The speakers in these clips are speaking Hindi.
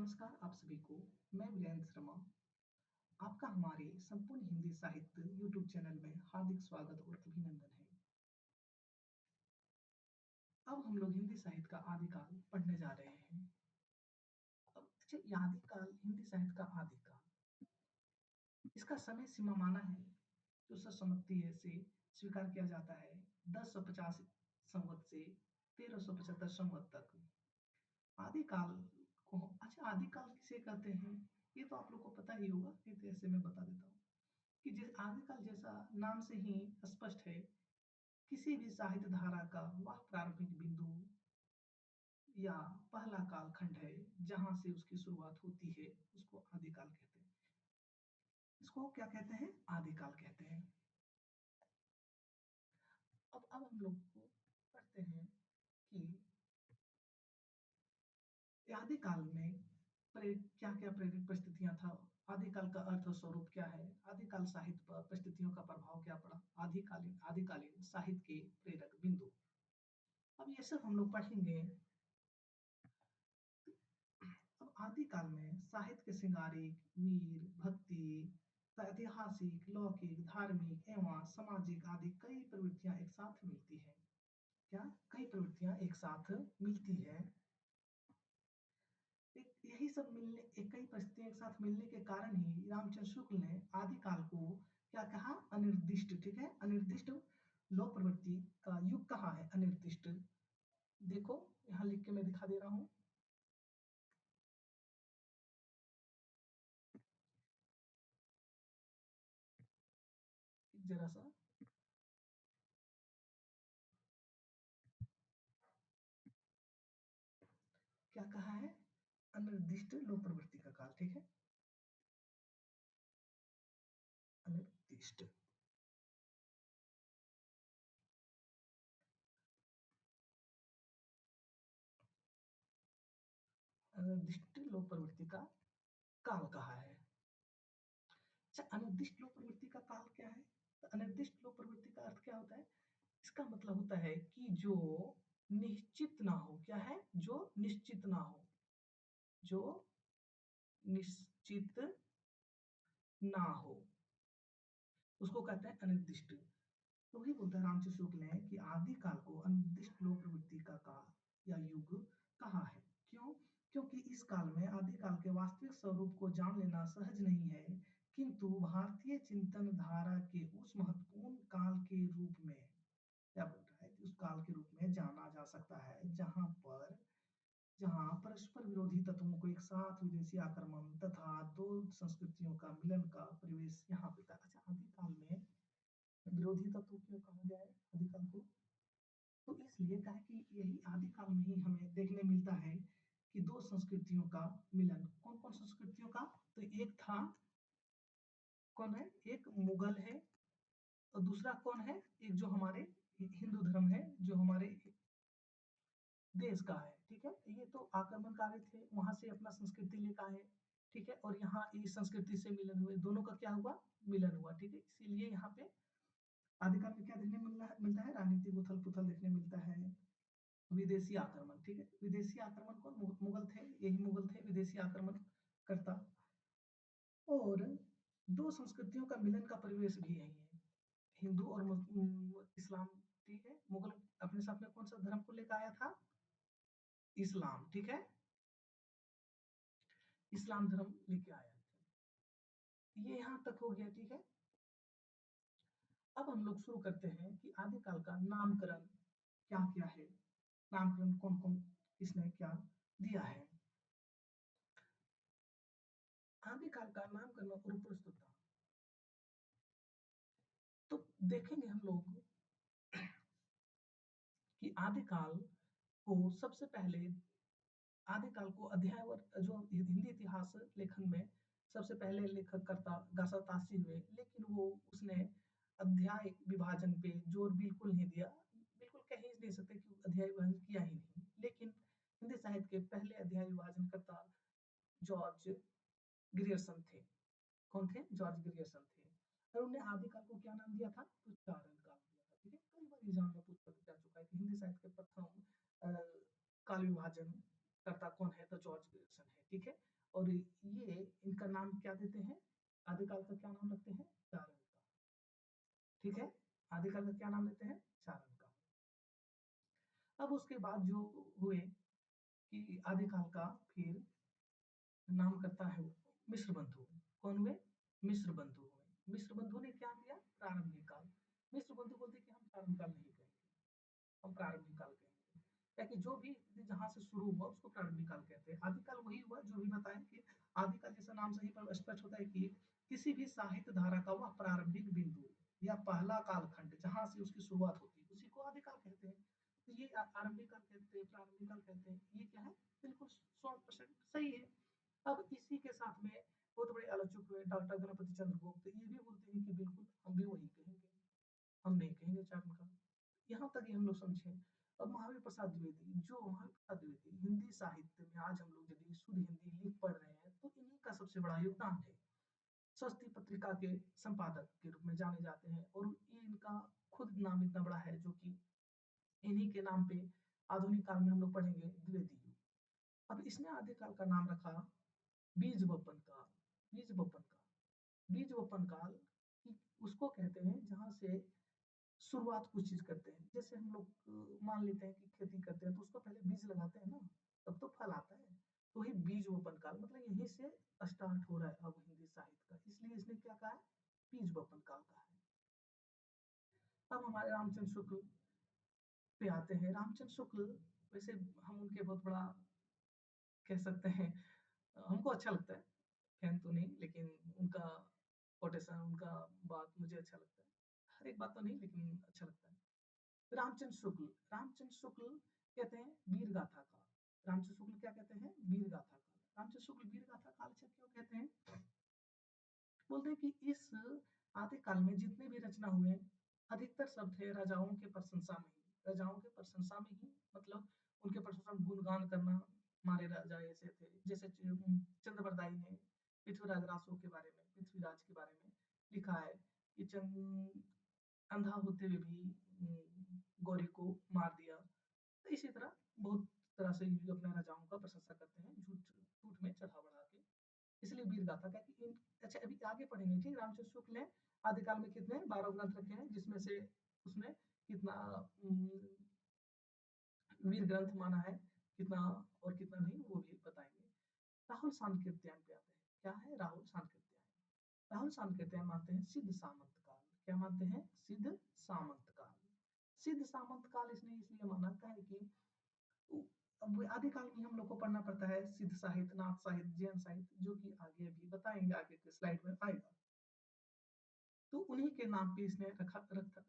नमस्कार आप सभी को। मैं वीरेंद्र शर्मा आपका हमारे संपूर्ण हिंदी साहित्य यूट्यूब चैनल में हार्दिक स्वागत और अभिनंदन है। अब हम लोग हिंदी साहित्य का आदिकाल पढ़ने जा रहे हैं। अब अच्छा, ये आदिकाल हिंदी साहित्य का आदिकाल, इसका समय सीमा माना है जो सर्वसम्मति से स्वीकार किया जाता है 1050 संवत से 1375 संवत तक। आदिकाल को अच्छा आदिकाल किसे कहते हैं ये तो आप लोग को पता ही होगा, नहीं तो ऐसे मैं बता देता हूँ कि जिस आदिकाल जैसा नाम से ही स्पष्ट है, किसी भी साहित्य धारा का वह प्रारंभिक बिंदु या पहला कालखंड है जहां से उसकी शुरुआत होती है, उसको आदिकाल कहते हैं। इसको क्या कहते हैं? आदिकाल कहते हैं। अब हम लोग को पढ़ते हैं कि आदिकाल में क्या क्या प्रेरक परिस्थितियां था, आदिकाल का अर्थ और स्वरूप क्या है, आदिकाल साहित्य पर परिस्थितियों का प्रभाव क्या पड़ा, आदिकालीन साहित्य के प्रेरक बिंदु। अब ये सब हम लोग पढ़ेंगे। अब आदिकाल में साहित्य के श्रृंगारिक, वीर, भक्ति, ऐतिहासिक, लौकिक, धार्मिक एवं सामाजिक आदि कई प्रवृत्तियां एक साथ मिलती है। क्या कई प्रवृत्तियां एक साथ मिलती है? यही सब मिलने कई परिस्थितियां एक साथ मिलने के कारण ही रामचंद्र शुक्ल ने आदिकाल को क्या कहा? अनिर्दिष्ट। ठीक है, अनिर्दिष्ट लोक प्रवृत्ति का युग कहा है, अनिर्दिष्ट। देखो यहाँ लिख के मैं दिखा दे रहा हूँ। जरा सा क्या कहा है? अनिर्दिष्ट लोक प्रवृत्ति का काल। ठीक है, अनिर्दिष्ट। अनिर्दिष्ट लोक प्रवृत्ति का काल कहा है। अच्छा, अनिर्दिष्ट लोक प्रवृत्ति का काल क्या है? तो अनिर्दिष्ट लोक प्रवृत्ति का अर्थ क्या होता है? इसका मतलब होता है कि जो निश्चित ना हो। क्या है? जो निश्चित ना हो, जो निश्चित ना हो उसको कहते हैं अनिर्दिष्ट। तो वही बोलता है रामचंद्र शुक्ल ने कि आदिकाल को अनिर्दिष्ट लोक प्रवृत्ति का काल या युग कहा है। क्यों? क्योंकि इस काल में आदिकाल के वास्तविक स्वरूप को जान लेना सहज नहीं है, किंतु भारतीय चिंतन धारा के उस महत्वपूर्ण काल के रूप में, क्या बोल रहा है, उस काल के रूप में जाना जा सकता है जहां परस्पर विरोधी तत्वों को एक साथ विदेशी आक्रमण तथा दो संस्कृतियों का मिलन का परिवेश यहाँ पे था। अच्छा, आदिकाल में विरोधी तत्व क्यों कहा गया है आदिकाल को? तो इसलिए कहा कि यही आदिकाल में ही हमें देखने मिलता है कि दो संस्कृतियों का मिलन। कौन कौन संस्कृतियों का? तो एक था, कौन है? एक मुगल है, और दूसरा कौन है? एक जो हमारे हिंदू धर्म है, जो हमारे देश का है। ठीक है, ये तो आक्रमणकारी थे, वहां से अपना संस्कृति लेकर आए। ठीक है, और यहाँ इस संस्कृति से मिलन हुए, दोनों का क्या हुआ? मिलन हुआ। ठीक है, इसीलिए यहाँ पे आदिकाल में क्या देखने मिलता है? राजनीतिक उथल पुथल देखने मिलता है, विदेशी आक्रमण। ठीक है, विदेशी आक्रमण कौन? मुगल थे, यही मुगल थे विदेशी आक्रमण करता, और दो संस्कृतियों का मिलन का परिवेश भी यही है, हिंदू और इस्लाम। ठीक है, मुगल अपने साथ में कौन सा धर्म को लेकर आया था? इस्लाम। ठीक है, इस्लाम धर्म लेके आया था। ये यहाँ तक हो गया। ठीक है, अब हम लोग शुरू करते हैं कि आदिकाल का नामकरण क्या क्या है, नामकरण कौन कौन किसने क्या दिया है। आदिकाल का नामकरण और प्रस्तुतता तो देखेंगे हम लोग कि आदिकाल को सबसे पहले, आदिकाल को अध्यायवर जो हिंदी इतिहास लेखन में सबसे पहले लेखक करता गासातासी हुए, लेकिन वो उसने अध्याय विभाजन पे जोर बिल्कुल नहीं दिया। बिल्कुल कह ही नहीं सकते कि अध्याय विभाजन किया ही नहीं, लेकिन हिंदी साहित्य के पहले अध्याय विभाजन करता जॉर्ज ग्रियर्सन थे। कौन थे? जॉर्ज ग्रियर्सन थे, और उन्होंने आदिकाल को क्या नाम दिया था? उच्चारण काल दिया था। ठीक है, कई बार एग्जाम में पूछा जा चुका है कि हिंदी साहित्य के प्रथम काल विभाजन करता कौन है? तो जॉर्ज ग्रियर्सन है। ठीक है, और ये इनका नाम क्या देते हैं, आदिकाल का क्या नाम रखते हैं, चारण का। ठीक है, आदिकाल का क्या नाम देते हैं, चारण का। अब उसके बाद जो हुए कि आदिकाल का फिर नाम करता है मिश्र बंधु। कौन हुए, मिश्र बंधु हुए। मिश्र बंधु ने क्या किया, प्रारंभिक काल। मिश्र बंधु बोलते कि हम चारण काल नहीं कहेंगे, हम प्रारंभिक काल कहेंगे, ताकि जो भी जहां से शुरू हुआ उसको प्रारंभिक काल कहते हैं। आदिकाल वही हुआ जो भी बताएं कि आदिकाल जैसा नाम से ही स्पष्ट होता है कि किसी भी साहित्य धारा का वह प्रारंभिक बिंदु या पहला कालखंड जहां से उसकी शुरुआत होती है उसी को आदिकाल कहते हैं। तो ये आरंभिक काल कहते हैं, प्रारंभिक काल कहते हैं, ये क्या है, बिल्कुल 100% सही है। अब इसी के साथ में बहुत बड़े आलोचक हुए डॉक्टर गणपति चंद्र गुप्त, ये भी बोलते हैं कि बिल्कुल हम भी वही कहेंगे, हम नहीं कहेंगे चारण काल। यहाँ तक ही हम लोग समझे। अब महावीर प्रसाद द्विवेदी, जो महावीर प्रसाद द्विवेदी हिंदी साहित्य में आज हम लोग यदि शुद्ध हिंदी लिख पढ़ रहे हैं तो इन्हीं का सबसे बड़ा योगदान है। स्वस्ति पत्रिका के संपादक के रूप में जाने जाते हैं और ये इनका खुद नाम इतना बड़ा है जो कि इन्हीं के नाम पे आधुनिक काल में हम लोग पढ़ेंगे द्विवेदी युग। अब इसने आदिकाल का नाम रखा बीज वपन काल। बीज वपन काल, बीज वपन काल उसको कहते हैं जहां से शुरुआत कुछ चीज करते हैं। जैसे हम लोग मान लेते हैं कि खेती करते हैं तो उसको पहले बीज लगाते हैं ना, तब तो फल आता है। तो ही बीज वपन काल मतलब यहीं से स्टार्ट हो रहा है अब हिंदी साहित्य का, इसलिए इसने क्या कहा है, बीज वपन काल कहा है। अब हमारे रामचंद्र शुक्ल पे आते हैं। रामचंद्र शुक्ल वैसे हम उनके बहुत बड़ा कह सकते हैं, हमको अच्छा लगता है, फैन तो नहीं लेकिन उनका कोटेशन, उनका बात मुझे अच्छा लगता है। हर एक बात तो नहीं लेकिन अच्छा लगता है। रामचंद्र शुक्ल, रामचंद्र शुक्ल कहते हैं वीर गाथा काल। रामचंद्र शुक्ल क्या कहते हैं, वीर गाथा काल। रामचंद्र शुक्ल वीर गाथा काल से क्यों कहते हैं, बोलते हैं कि इस आदिकाल में जितने भी रचना हुए अधिकतर सब थे राजाओं के प्रशंसा में ही, राजाओं के प्रशंसा में ही, मतलब उनके प्रशंसा में गुणगान करना। हमारे राजा ऐसे थे, जैसे चंद्रबरदाई ने पृथ्वीराज रासो के बारे में, पृथ्वीराज के बारे में लिखा है कि चंद अंधा होते हुए भी गौरी को मार दिया। तो इसी तरह बहुत तरह से ये अपने राजाओं का प्रशंसा करते हैं, झूठ झूठ में चढ़ा बढ़ा के, इसलिए वीर गाथा का कि अच्छा अभी आगे पढ़ेंगे। ठीक, रामचंद्र शुक्ल ने आदिकाल में कितने 12 ग्रंथ रखे हैं, जिसमें से उसने कितना वीर ग्रंथ माना है, कितना और कितना नहीं वो भी बताएंगे। राहुल सांकृत्यायन पे आते हैं। क्या है राहुल सांकृत्यायन, राहुल सांकृत्यायन मानते हैं सिद्ध सामंत काल। क्या मानते हैं, सिद्ध सामंत काल। सिद्ध सामंत काल इसने इसलिए माना था कि अब आदिकाल में हम लोग को पढ़ना पड़ता है सिद्ध साहित्य, नाथ साहित्य, जैन साहित्य, जो कि आगे भी बताएंगे, आगे के स्लाइड में आएगा। तो उन्हीं के नाम पे इसने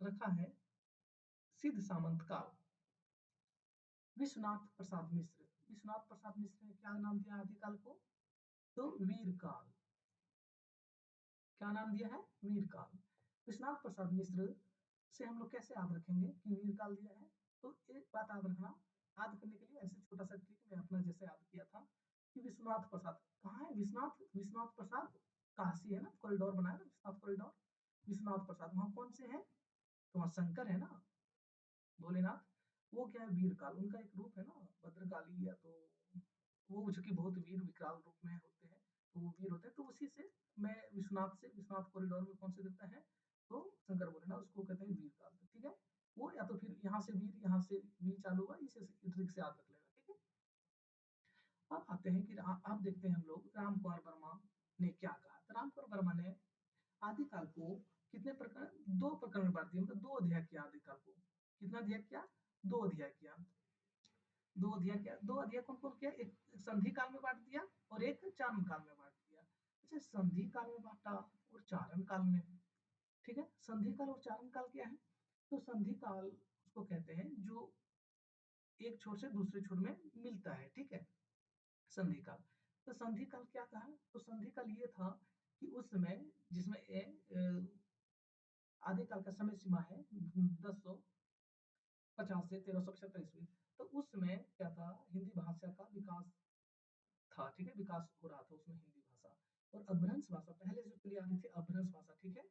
रखा है सिद्ध सामंत काल। विश्वनाथ प्रसाद मिश्र, विश्वनाथ प्रसाद मिश्र ने क्या नाम दिया आदिकाल को, तो वीर काल। क्या नाम दिया है, वीर काल। विश्वनाथ प्रसाद मिश्र से हम लोग कैसे याद रखेंगे कि वीर काल दिया है, तो एक बात याद रखना, याद करने के लिए ऐसे छोटा सा ट्रिक मैं अपना जैसे याद किया था कि विश्वनाथ प्रसाद कहाँ है, विश्वनाथ, विश्वनाथ प्रसाद काशी है ना, कॉरिडोर बनाया ना विश्वनाथ कॉरिडोर, विश्वनाथ प्रसाद वहां कौन से हैं, तो वहां शंकर है ना, भोलेनाथ। वो क्या है, वीर काल, उनका एक रूप है ना भद्रकाली, या तो वो जो कि बहुत वीर विकराल रूप में होते हैं, तो वो वीर होते हैं। तो उसी से मैं विश्वनाथ से, विश्वनाथ कॉरिडोर में कौन से देता है, तो शंकर भोलेनाथ, उसको कहते हैं वीर काल। ठीक है, वो या तो फिर यहाँ से वीर, यहाँ से वीर चालू हुआ, इसे ट्रिक से याद रख लेना। ठीक है, अब आते हैं कि आप देखते हैं हम लोग राम कुमार वर्मा ने क्या कहा। तो राम कुमार वर्मा ने आदिकाल को कितने प्रकार, 2 प्रकार में बांट दिया, मतलब 2 अध्याय किया आदिकाल को। कितना अध्याय किया, 2 अध्याय किया। 2 अध्याय किया, 2 अध्याय कौन कौन किया, एक संधि काल में बांट दिया और एक चारण काल में बांट दिया। अच्छा, संधि काल में बांटा और चारण काल में, ठीक है, संधि काल और चारण काल क्या है, तो संधि काल उसको कहते हैं जो एक छोर से दूसरे छोर में मिलता है। ठीक है, संधि काल। तो संधि काल क्या कहा, तो संधि काल ये था कि उस समय जिसमें आदिकाल का समय सीमा है 1050 से 1375 ईस्वी। तो उस समय क्या था, हिंदी भाषा का विकास था। ठीक है, विकास हो रहा था उसमें हिंदी भाषा, और अपभ्रंश भाषा पहले से चली आ रही थी, अपभ्रंश भाषा। ठीक है,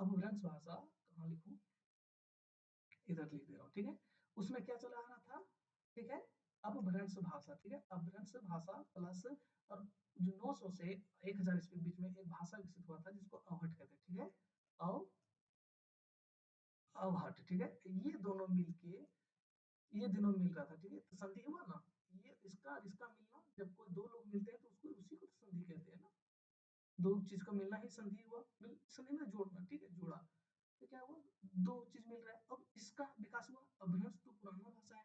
अपभ्रंश भाषा कहाँ लिखूं, इधर लिख दे रहा हूँ। ठीक है, उसमें क्या चला आ रहा था, ठीक है, अपभ्रंश भाषा, ठीक है, अपभ्रंश भाषा प्लस, और जो 900 से 1000 ईस्वी के बीच में एक भाषा विकसित हुआ था जिसको अवहट कहते हैं, ठीक है, अव अवहट, ठीक है, ये दोनों मिलके, ये दोनों मिल रहा था, ठीक है, तो संधि हुआ ना, ये इसका और इसका मिलना, जब कोई दो लोग मिलते हैं तो उसको उसी को तो संधि कहते हैं ना, दो चीज का मिलना ही संधि हुआ, संधि में जोड़ना, ठीक है, जोड़ा, तो क्या हुआ, दो चीज मिल रहा है, अब इसका विकास हुआ, अपभ्रंश तो पुराना भाषा है,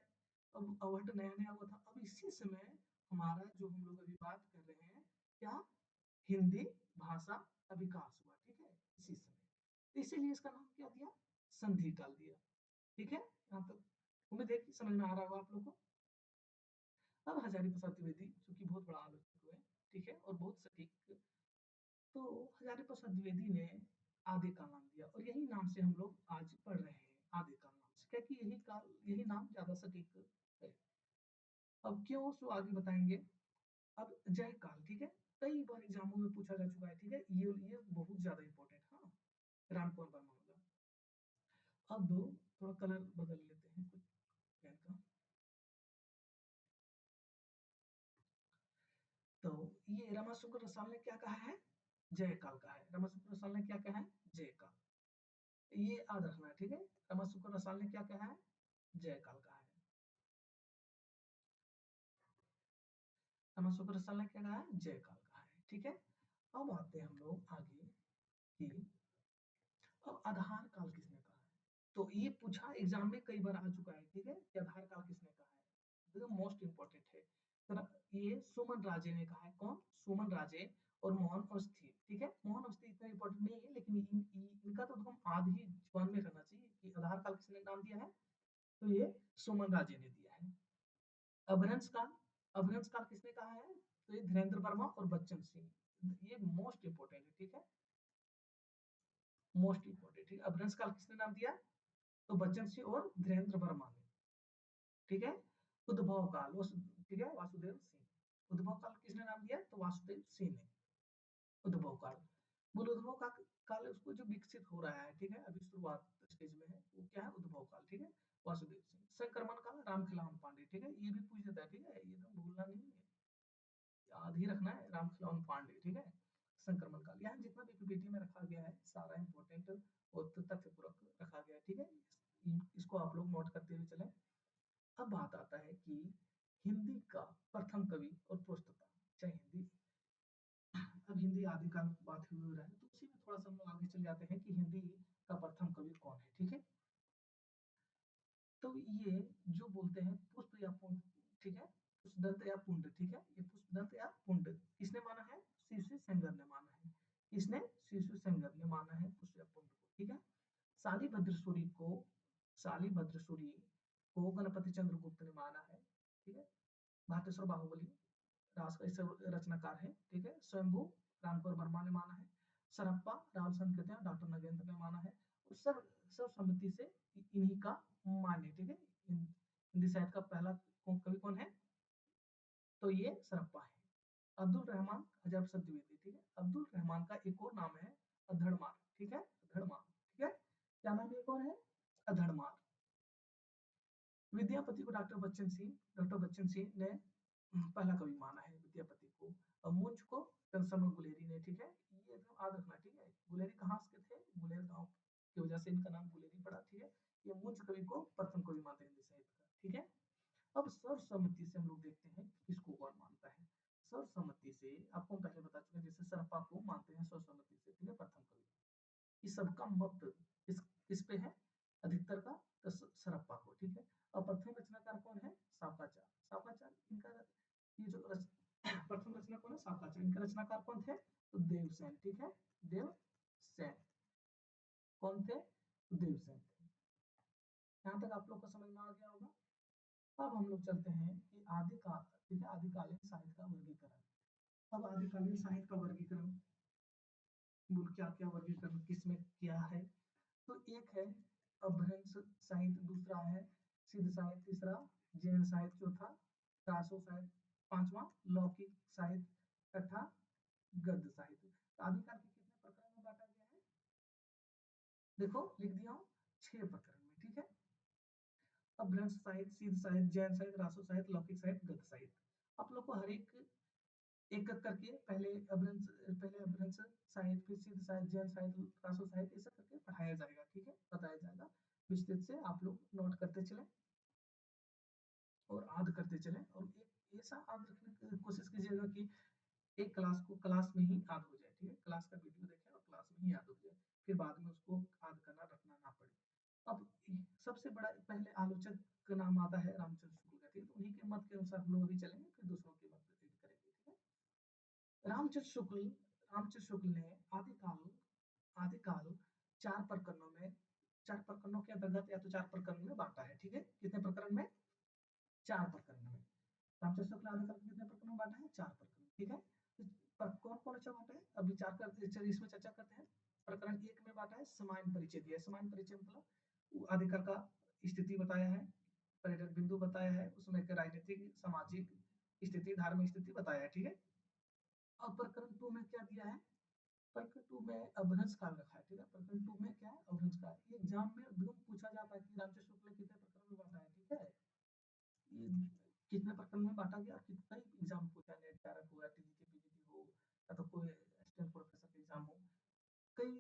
अब अवहट नया नया हुआ था, अब इसी समय हमारा जो हम लोग अभी बात कर रहे हैं, क्या, हिंदी भाषा का विकास हुआ, ठीक है, इसी समय, तो इसीलिए इसका नाम क्या दिया, संधि डाल दिया, ठीक है, यहाँ तक उम्मीद है कि समझ में आ रहा होगा आप लोग को। अब हजारी प्रसाद द्विवेदी जो कि बहुत बड़ा आलोचक हुए, ठीक है, और बहुत सटीक, तो हजारी प्रसाद द्विवेदी ने आदि काल नाम दिया, और यही नाम से हम लोग आज पढ़ रहे हैं, आदि काल नाम से, क्योंकि यही काल, यही नाम ज्यादा सटीक है। अब क्यों, सो आगे बताएंगे। अब जय काल, ठीक है, कई बार एग्जामों में पूछा जा चुका है, ठीक है, ये बहुत ज्यादा इंपॉर्टेंट, हाँ, रामकुमार वर्मा होगा। अब थोड़ा कलर बदल लेते हैं कुछ पेन का, तो ये रमाशंकर रसाल ने क्या कहा है, जय काल का है, रमाशंकर रसाल ने क्या कहा है, जय काल, ये याद रखना है, ठीक है, रमाशंकर रसाल ने क्या कहा है, जय काल का है, रमाशंकर रसाल ने क्या कहा है, जय काल का है, ठीक है। अब आते हैं हम लोग आगे कि अब आधार काल किसने कहा है, तो ये पूछा एग्जाम में कई बार आ चुका है, ठीक है, कि आधार काल किसने कहा है, तो मोस्ट इंपॉर्टेंट है, तो ये सुमन राजे ने कहा है, कौन, सुमन राजे और मोहन अवस्थी, ठीक है, मोहन अवस्थी इतना इंपॉर्टेंट नहीं है, लेकिन इनका तो हम आदि ही जीवन में रहना चाहिए कि आधार काल किसने नाम दिया है, तो ये सुमन राजे ने दिया है। अभ्रंश काल, अभ्रंश काल किसने कहा है, तो ये धीरेन्द्र वर्मा और बच्चन सिंह, ये मोस्ट इंपॉर्टेंट है, ठीक है, मोस्ट इंपॉर्टेंट, ठीक है, अभ्रंश काल किसने नाम दिया, तो बच्चन सिंह और धीरेन्द्र वर्मा ने, ठीक है, उद्भव काल, ठीक है, वासुदेव सिंह, उद्भव काल किसने नाम दिया, तो वासुदेव सिंह ने, उद्भव काल, मूल उद्भव का काल उसको जो विकसित हो रहा है, ठीक है, अभी शुरुआत स्टेज में है, वो क्या है, उद्भव काल, ठीक है, वासुदेव सिंह, संक्रमण काल रामखिलावन पांडे, ठीक है, ये भी पूछ देता है, ठीक है, ये तो भूलना नहीं है, याद ही रखना है, रामखिलावन पांडे, ठीक है, संक्रमण काल, यहाँ जितना भी पीपीटी में रखा गया है सारा इंपॉर्टेंट और तथ्यपूर्वक रखा गया है, ठीक है, इसको आप लोग नोट करते हुए चलें। अब बात आता है कि हिंदी का प्रथम कवि और पुस्तकता, चाहे हिंदी, अब हिंदी आदिकाल की बात हो रहा है, तो उसी में थोड़ा सा हम लोग आगे चले जाते हैं कि हिंदी का प्रथम कवि कौन है, ठीक है, तो ये जो बोलते हैं पुष्प या पुंड, ठीक है, पुष्पदंत या पुंड, ठीक है, ये पुष्पदंत या पुंड किसने माना है, शीशु सेंगर ने माना है, किसने, शीशु सेंगर ने माना है पुष्प या पुंड को, ठीक है, शालिभद्र सूरी को, शालिभद्र सूरी को गणपति चंद्रगुप्त ने माना है, ठीक है, भारतेश्वर बाहुबली रास का इस रचनाकार है, ठीक है, स्वयंभू रामकुमार वर्मा ने माना है, सरप्पा रामचंद्र कृत्या डॉक्टर नगेंद्र ने माना है, और सब सर्वसम्मति से इन्हीं का मान्य, ठीक है, हिंदी साहित्य का पहला कवि कौन है, तो ये सरप्पा है। अब्दुल रहमान हजर प्रसाद द्विवेदी, ठीक है, अब्दुल रहमान का एक और नाम है अधड़मार, ठीक है, अधड़मार, ठीक है, क्या नाम एक और है, अधड़मार। विद्यापति को डॉक्टर बच्चन सिंह ने पहला कवि माना है विद्यापति को, और मुंज को घनश्याम गुलेरी ने, ठीक है, ये एकदम याद रखना, ठीक है, गुलेरी कहाँ के थे, गुलेर गांव की वजह से इनका नाम गुलेरी पड़ा, ठीक है, ये मुंज कवि को प्रथम कवि मानते हैं हिंदी साहित्य का, ठीक है। अब सर्वसम्मति से हम लोग देखते हैं किसको कौन मानता है, सर्वसम्मति से आपको हम पहले बता चुके हैं, जैसे सरप्पा को मानते हैं सर्वसम्मति से, ठीक है, प्रथम कवि, इस सबका मत किस पे है, अधिकतर का, तो सरप्पा को, ठीक है। अब प्रथम रचनाकार कौन है, सावकाचार, सावकाचार इनका, ये जो प्रथम रचना कौन है, सावकाचार, इनका रचनाकार कौन थे, तो देवसेन, ठीक है, देवसेन, कौन थे, देवसेन थे, यहाँ तक आप लोग को समझ में आ गया होगा। अब हम लोग चलते हैं कि आदिकाल, ठीक है, आदिकालीन साहित्य का वर्गीकरण, अब आदिकालीन साहित्य का वर्गीकरण, बोल क्या क्या वर्गीकरण किसमें क्या है, तो एक है अपभ्रंश साहित्य, दूसरा है सिद्ध साहित्य, तीसरा जैन साहित्य, चौथा रासो साहित्य, पांचवा लौकिक साहित्य, छठा गद्य साहित्य। तो आदिकाल के कितने प्रकरण में बांटा गया है, देखो लिख दिया हूँ 6 प्रकरण में, ठीक है। अपभ्रंश साहित्य, सिद्ध साहित्य, जैन साहित्य, रासो साहित्य, लौकिक साहित्य, गद्य साहित्य। आप लोग को हर एक एक एक करके पहले अपभ्रंश साहित्य, फिर सिद्ध साहित्य, जैन साहित्य, रासो साहित्य, ऐसा करके पढ़ाया जाएगा, ठीक है, बताया जाएगा विस्तृत से। आप लोग नोट करते चले और याद करते चले, और एक ऐसा याद रखने की कोशिश कीजिएगा कि एक क्लास को क्लास में ही याद हो जाए, ठीक है, क्लास का वीडियो देखें और क्लास में ही याद हो जाए, फिर बाद में उसको याद करना रखना ना पड़े। अब सबसे बड़ा पहले आलोचक का नाम आता है रामचंद्र शुक्ल का, ठीक है, तो उन्हीं के मत के अनुसार हम लोग अभी चलेंगे, फिर दूसरों के मत रीड करेंगे, ठीक है। रामचंद्र शुक्ल ने आदिकाल चार प्रकरणों में, चार प्रकरणों के अंतर्गत या तो चार प्रकरण में बांटा है, ठीक है, कितने प्रकरण में, चार प्रकरण में। रामचंद्र शुक्ल आदिकाल को कितने प्रकरण में बांटा है, चार प्रकरण, ठीक है। कौन कौन सा बांटा है, अभी चार करते, चलिए इसमें चर्चा करते हैं। प्रकरण एक में बांटा है, सामान्य परिचय दिया है। सामान्य परिचय मतलब आदिकाल का स्थिति बताया है, पर्यटन बिंदु बताया है, उसमें राजनीतिक सामाजिक स्थिति, धार्मिक स्थिति बताया है, ठीक है। अब प्रकरण टू में क्या दिया है, प्रकरण टू में अपभ्रंश काल रखा है, ठीक है। प्रकरण टू में क्या है, अपभ्रंश काल। ये एग्जाम में एकदम पूछा जाता है कि रामचंद्र शुक्ल ने कितने प्रकरण में बांटा है, ठीक है, ये कितने प्रकरण में बांटा गया, कितना ही एग्जाम पूछा, नेट कैरक हो या टीजी के पीजीटी हो या तो कोई असिस्टेंट प्रोफेसर का एग्जाम हो, कई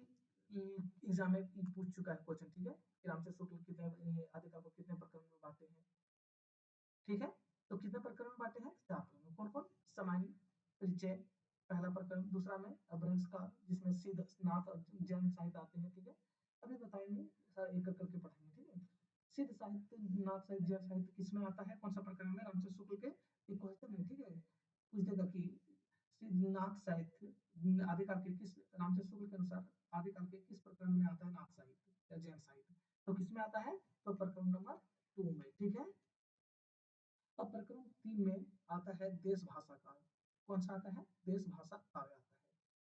एग्जाम में पूछ चुका है क्वेश्चन, ठीक है, कि रामचंद्र शुक्ल कितने आदिकाल को कितने प्रकरण में बांटे हैं, ठीक है। तो कितने प्रकरण में बांटे हैं, चार प्रकरण। कौन कौन, सामान्य परिचय पहला प्रकरण, दूसरा में अपभ्रंश काल जिसमें सिद्ध नाथ और जैन साहित्य आते हैं, ठीक है, अभी बताएंगे सर, एक एक करके पढ़ेंगे, ठीक है। सिद्ध साहित्य, नाथ साहित्य, जैन साहित्य किसमें आता है, कौन सा प्रकरण में, रामचंद्र शुक्ल के एक क्वेश्चन है, ठीक है, पूछ देगा कि नाथ साहित्य आदिकाल के किस, रामचंद्र शुक्ल के अनुसार आदिकाल के किस प्रकरण में आता है नाथ साहित्य या जैन साहित्य, तो किसमें आता है, तो प्रकरण नंबर 2 में, ठीक है। अब प्रकरण 3 में आता है देश भाषा काल। कौन सा आता है, देश भाषा काल आता है,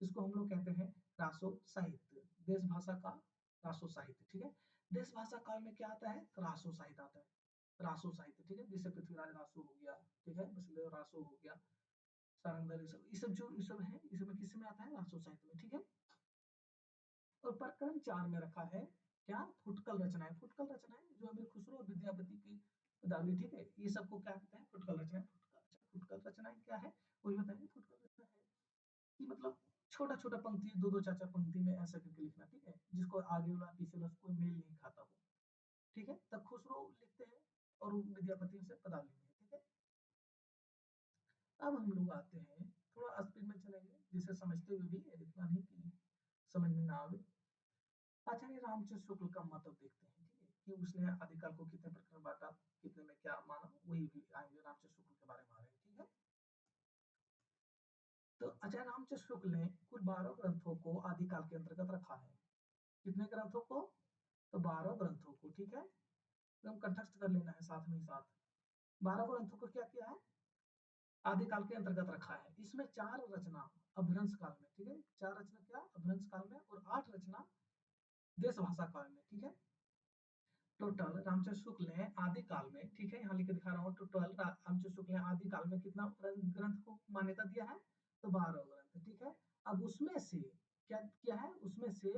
इसको हम लोग कहते हैं रासो साहित्य, देश भाषा काल, रासो साहित्य, ठीक है। देश भाषा काल में क्या आता है, रासो साहित्य आता है, रासो साहित्य, ठीक है, जैसे पृथ्वीराज रासो हो गया, ठीक है, बसलेव रासो हो गया, सारंगधर, ये सब जो ये सब है, ये सब किस में आता है, रासो साहित्य में, ठीक है। और प्रकरण 4 में रखा है क्या, फुटकल रचनाएं। फुटकल रचनाएं जो हमें खुसरो और विद्यापति की पदावली, ठीक है, ये सबको क्या कहते हैं, फुटकल रचनाएं। फुटकल रचनाएं क्या है, वही बताएंगे। फुटकल रचना है कि मतलब छोटा छोटा पंक्ति, दो दो चार चार पंक्ति में ऐसा करके लिखना, ठीक है, जिसको आगे वाला पीछे वाला कोई मेल नहीं खाता हो, ठीक है। तब खुसरो लिखते हैं और विद्यापति से पदावली में, ठीक है। अब हम लोग आते हैं, थोड़ा स्पीड में चलेंगे जिसे समझते हुए भी इतना नहीं कि समझ में ना आवे। आचार्य रामचंद्र शुक्ल का मत अब देखते हैं, ठीक है, कि उसने आदिकाल को कितने प्रकरण बांटा, कितने में क्या माना, वही भी आएंगे, रामचंद्र शुक्ल के बारे में आ रहे हैं, ठीक है। तो आचार्य रामचंद्र शुक्ल ने कुल 12 ग्रंथों को आदिकाल के अंतर्गत रखा है। कितने ग्रंथों को, तो 12 ग्रंथों को, ठीक है, एकदम कंठस्थ कर लेना है साथ में ही साथ। 12 ग्रंथों को क्या किया है, आदिकाल के अंतर्गत रखा है। इसमें 4 रचना अपभ्रंश काल में, ठीक है, 4 रचना क्या अपभ्रंश काल में, और 8 रचना देश भाषा काल में, ठीक है। टोटल रामचंद्र शुक्ल ने आदिकाल में, ठीक है, यहाँ लिख के दिखा रहा हूँ, टोटल रामचंद्र शुक्ल ने आदिकाल में कितना ग्रंथ को मान्यता दिया है, तो 12 ग्रंथ, ठीक है। अब उसमें से क्या किया है, उसमें से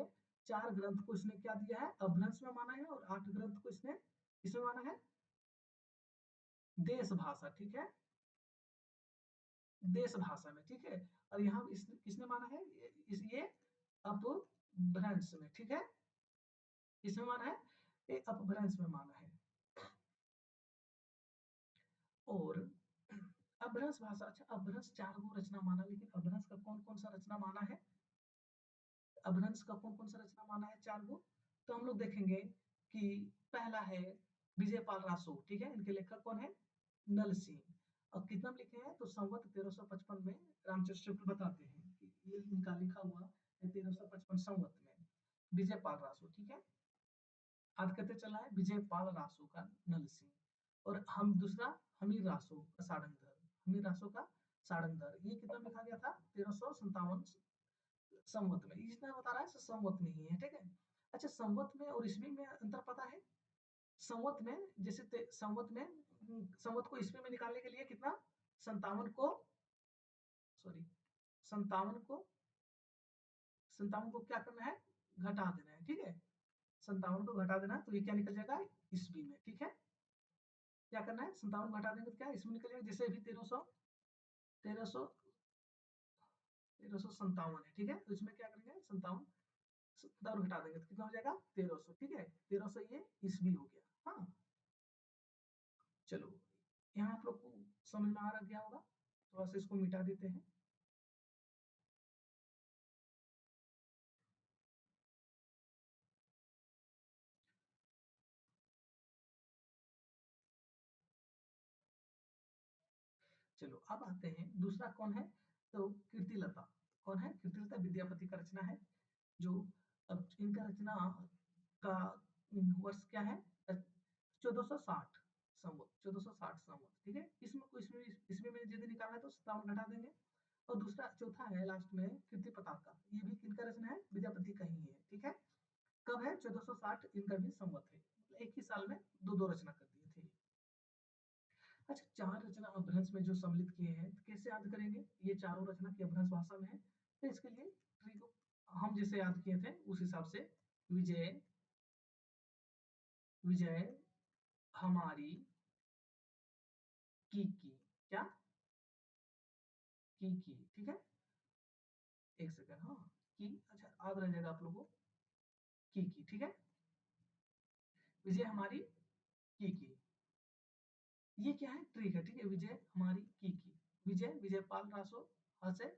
4 ग्रंथ को इसने क्या दिया है, अपभ्रंश में माना है, और 8 ग्रंथ को इसने इसमें माना है देश भाषा, ठीक है, देश भाषा में, ठीक है। और यहाँ किसने माना है, ये अपभ्रंश में, ठीक है, इसमें माना है, ये अपभ्रंश में माना है। और अपभ्रंश भाषा, अच्छा अपभ्रंश 4 गो रचना माना, लेकिन अपभ्रंश का कौन कौन सा रचना माना है, अपभ्रंश का कौन कौन सा रचना माना है 4 गो, तो हम लोग देखेंगे कि पहला है विजयपाल रासो, ठीक है, इनके लेखक कौन है, नल सिंह। और कितना में लिखे हैं, तो संवत 1355 में रामचंद्र शुक्ल बताते हैं कि ये इनका लिखा हुआ है 1355 संवत में, विजयपाल रासो, ठीक है। आज कहते चला है विजयपाल रासो का नल सिंह, और हम दूसरा हमीर रासो का सारंगधर, हमीर रासो का सारंगधर, ये कितना लिखा गया था 1357 संवत में, इसमें बता रहा है संवत में ही है, ठीक है। अच्छा संवत में और ईस्वी में अंतर पता है, संवत में जैसे संवत में संवत को ईस्वी में निकालने के लिए कितना, 57 को, सॉरी 57 को, 57 को क्या करना है, घटा देना है, ठीक है, 57 को घटा देना, तो ये क्या निकल जाएगा ईस्वी में, ठीक है। क्या करना है, 57 घटा देंगे तो क्या इसमें निकलेगा, जैसे अभी 1300 1357 है, ठीक है, तो इसमें क्या करेंगे 57 57 घटा देंगे तो कितना हो जाएगा 1300, ठीक है, 1300 ये ईस्वी हो गया। हाँ चलो, यहाँ आप लोग को समझ में आ रहा गया होगा, थोड़ा सा इसको मिटा देते हैं। चलो अब आते हैं, दूसरा कौन है, तो कीर्तिलता। कौन है, कीर्तिलता विद्यापति का रचना है, जो अब इनका रचना का वर्ष क्या है, 1460 संवत, 1460 संवत, ठीक है, इसमें कोई इसमें में यदि निकालना है तो 57 घटा देंगे। और दूसरा चौथा है लास्ट में कीर्ति पताका, ये भी किनका रचना है, विद्यापति का ही है, ठीक है, कब है 1460, इनका भी संवत है, एक ही साल में दो दो रचना कर दिए थे। अच्छा, चार रचना अपभ्रंश में जो सम्मिलित किए हैं तो कैसे याद करेंगे, ये चारों रचना की अपभ्रंश भाषा में है, तो इसके लिए ट्री को हम जैसे याद किए थे उस हिसाब से, विजय विजय हमारी की क्या की, ठीक है, एक सेकंड, हाँ की, अच्छा याद रह जाएगा आप लोगों को, की, ठीक है, विजय हमारी की, ये क्या है, ट्रिक है, ठीक है, विजय हमारी की, विजय विजयपाल रासो, ह से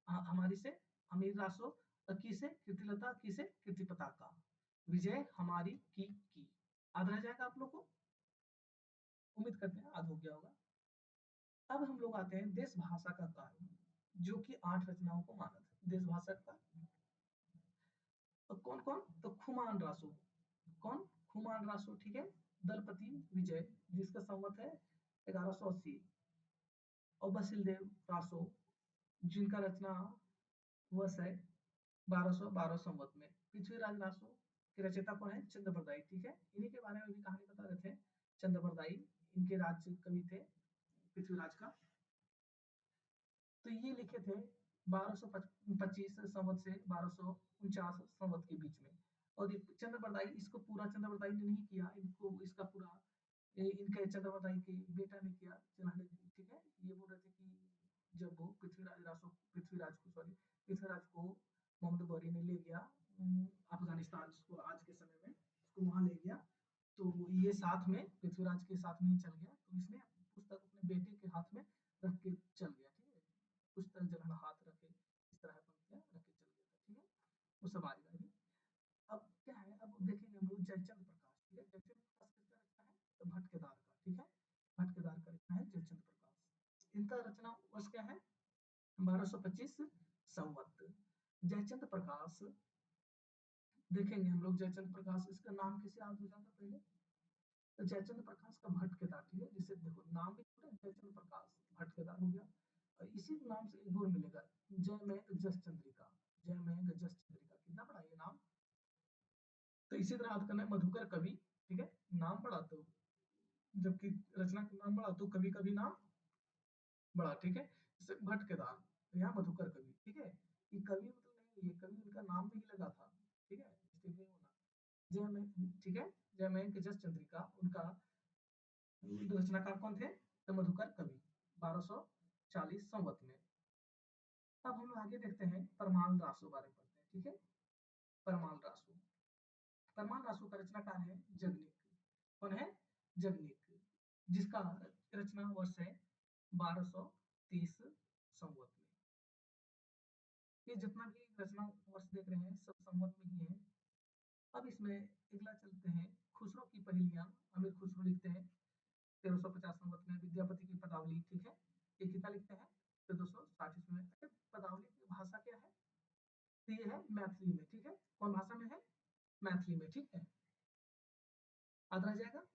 हमारी से हमीर रासो, की से कीर्तिलता, की से कीर्ति पताका, विजय हमारी की याद रह जाएगा आप लोग को, उम्मीद करते हैं याद हो गया होगा। अब हम लोग आते हैं देश भाषा का काल, जो कि 8 रचनाओं को माना था देश भाषा का, तो कौन कौन, तो खुमान रासो, कौन, खुमान रासो, ठीक है, दलपति विजय जिसका संवत है 1180, और बसिल देव रासो जिनका रचना वर्ष है 1212 संवत में, पृथ्वीराज रासो के रचयिता कौन है, चंद्रबरदाई, ठीक है, इन्हीं के बारे में भी कहानी बता रहे थे, चंद्रबरदाई इनके राज्य कवि थे पृथ्वीराज का, तो ये लिखे थे 1225 संवत से 1249 संवत के बीच में। और ये चंद्रबरदाई, इसको पूरा चंद्रबरदाई ने नहीं किया, इनको इसका पूरा इनके चंद्रबरदाई के बेटा ने किया, ठीक है, ये बोल रहे थे कि जब वो पृथ्वीराज को मोहम्मद गौरी ने ले गया अफगानिस्तान, जिसको आज के समय में उसको वहां ले गया, तो ये साथ में पृथ्वीराज के साथ में ही चल गया, तो इसने पुस्तक अपने बेटे के हाथ में रख के चल गया, ठीक है, पुस्तक जब हाथ रखे इस तरह पंक्तियां रख के चल गया था, ठीक है, वो सब आएगा अभी। अब क्या है, अब देखेंगे हम लोग जयचंद प्रकाश, ठीक है, जयचंद प्रकाश किसका रखा है, तो भटकेदार का, ठीक है, भटकेदार का रखा है जयचंद प्रकाश, इनका रचना वर्ष क्या है 1225 संवत। जयचंद प्रकाश, देखेंगे हम लोग जयचंद प्रकाश, इसका नाम कैसे याद हो जाता पहले, तो जयचंद प्रकाश का भटकेदार, ठीक है, जिसे देखो नाम भी छोटा जयचंद प्रकाश, भटकेदार हो गया, और इसी नाम से एक और मिलेगा, जय में जस चंद्रिका, जय में जस चंद्रिका, कितना बड़ा ये नाम, तो इसी तरह याद करना है मधुकर कवि, ठीक है, नाम बड़ा तो, जबकि रचना का नाम बड़ा तो कवि का भी नाम बड़ा, ठीक है, जैसे भटकेदार, तो यहाँ मधुकर कवि, ठीक है, ये कवि मतलब नहीं, ये कवि उनका नाम नहीं लगा था, ठीक है, इसलिए नहीं होना, जय में, ठीक है, जय में जस चंद्रिका, उनका रचनाकार कौन थे, तो मधुकर कवि, 1240 संवत में। अब हम आगे देखते हैं परमाल रासो बारे में पढ़ते हैं, ठीक है, परमाल रासो, परमाल रासो का रचनाकार है जगनिक, कौन है, जगनिक, जिसका रचना वर्ष है 1230 संवत में। ये जितना भी रचना वर्ष देख रहे हैं सब संवत में ही है। अब इसमें अगला चलते हैं, खुसरो की पहेलियां, अमीर खुसरो लिखते हैं 1350 संवत में, विद्यापति की पदावली, ठीक है, ये कितना लिखते हैं 1460 ईस्वी में। पदावली की भाषा क्या है, तो ये है मैथिली में, ठीक है, कौन भाषा में है, मैथिली में, ठीक है, याद रह जाएगा।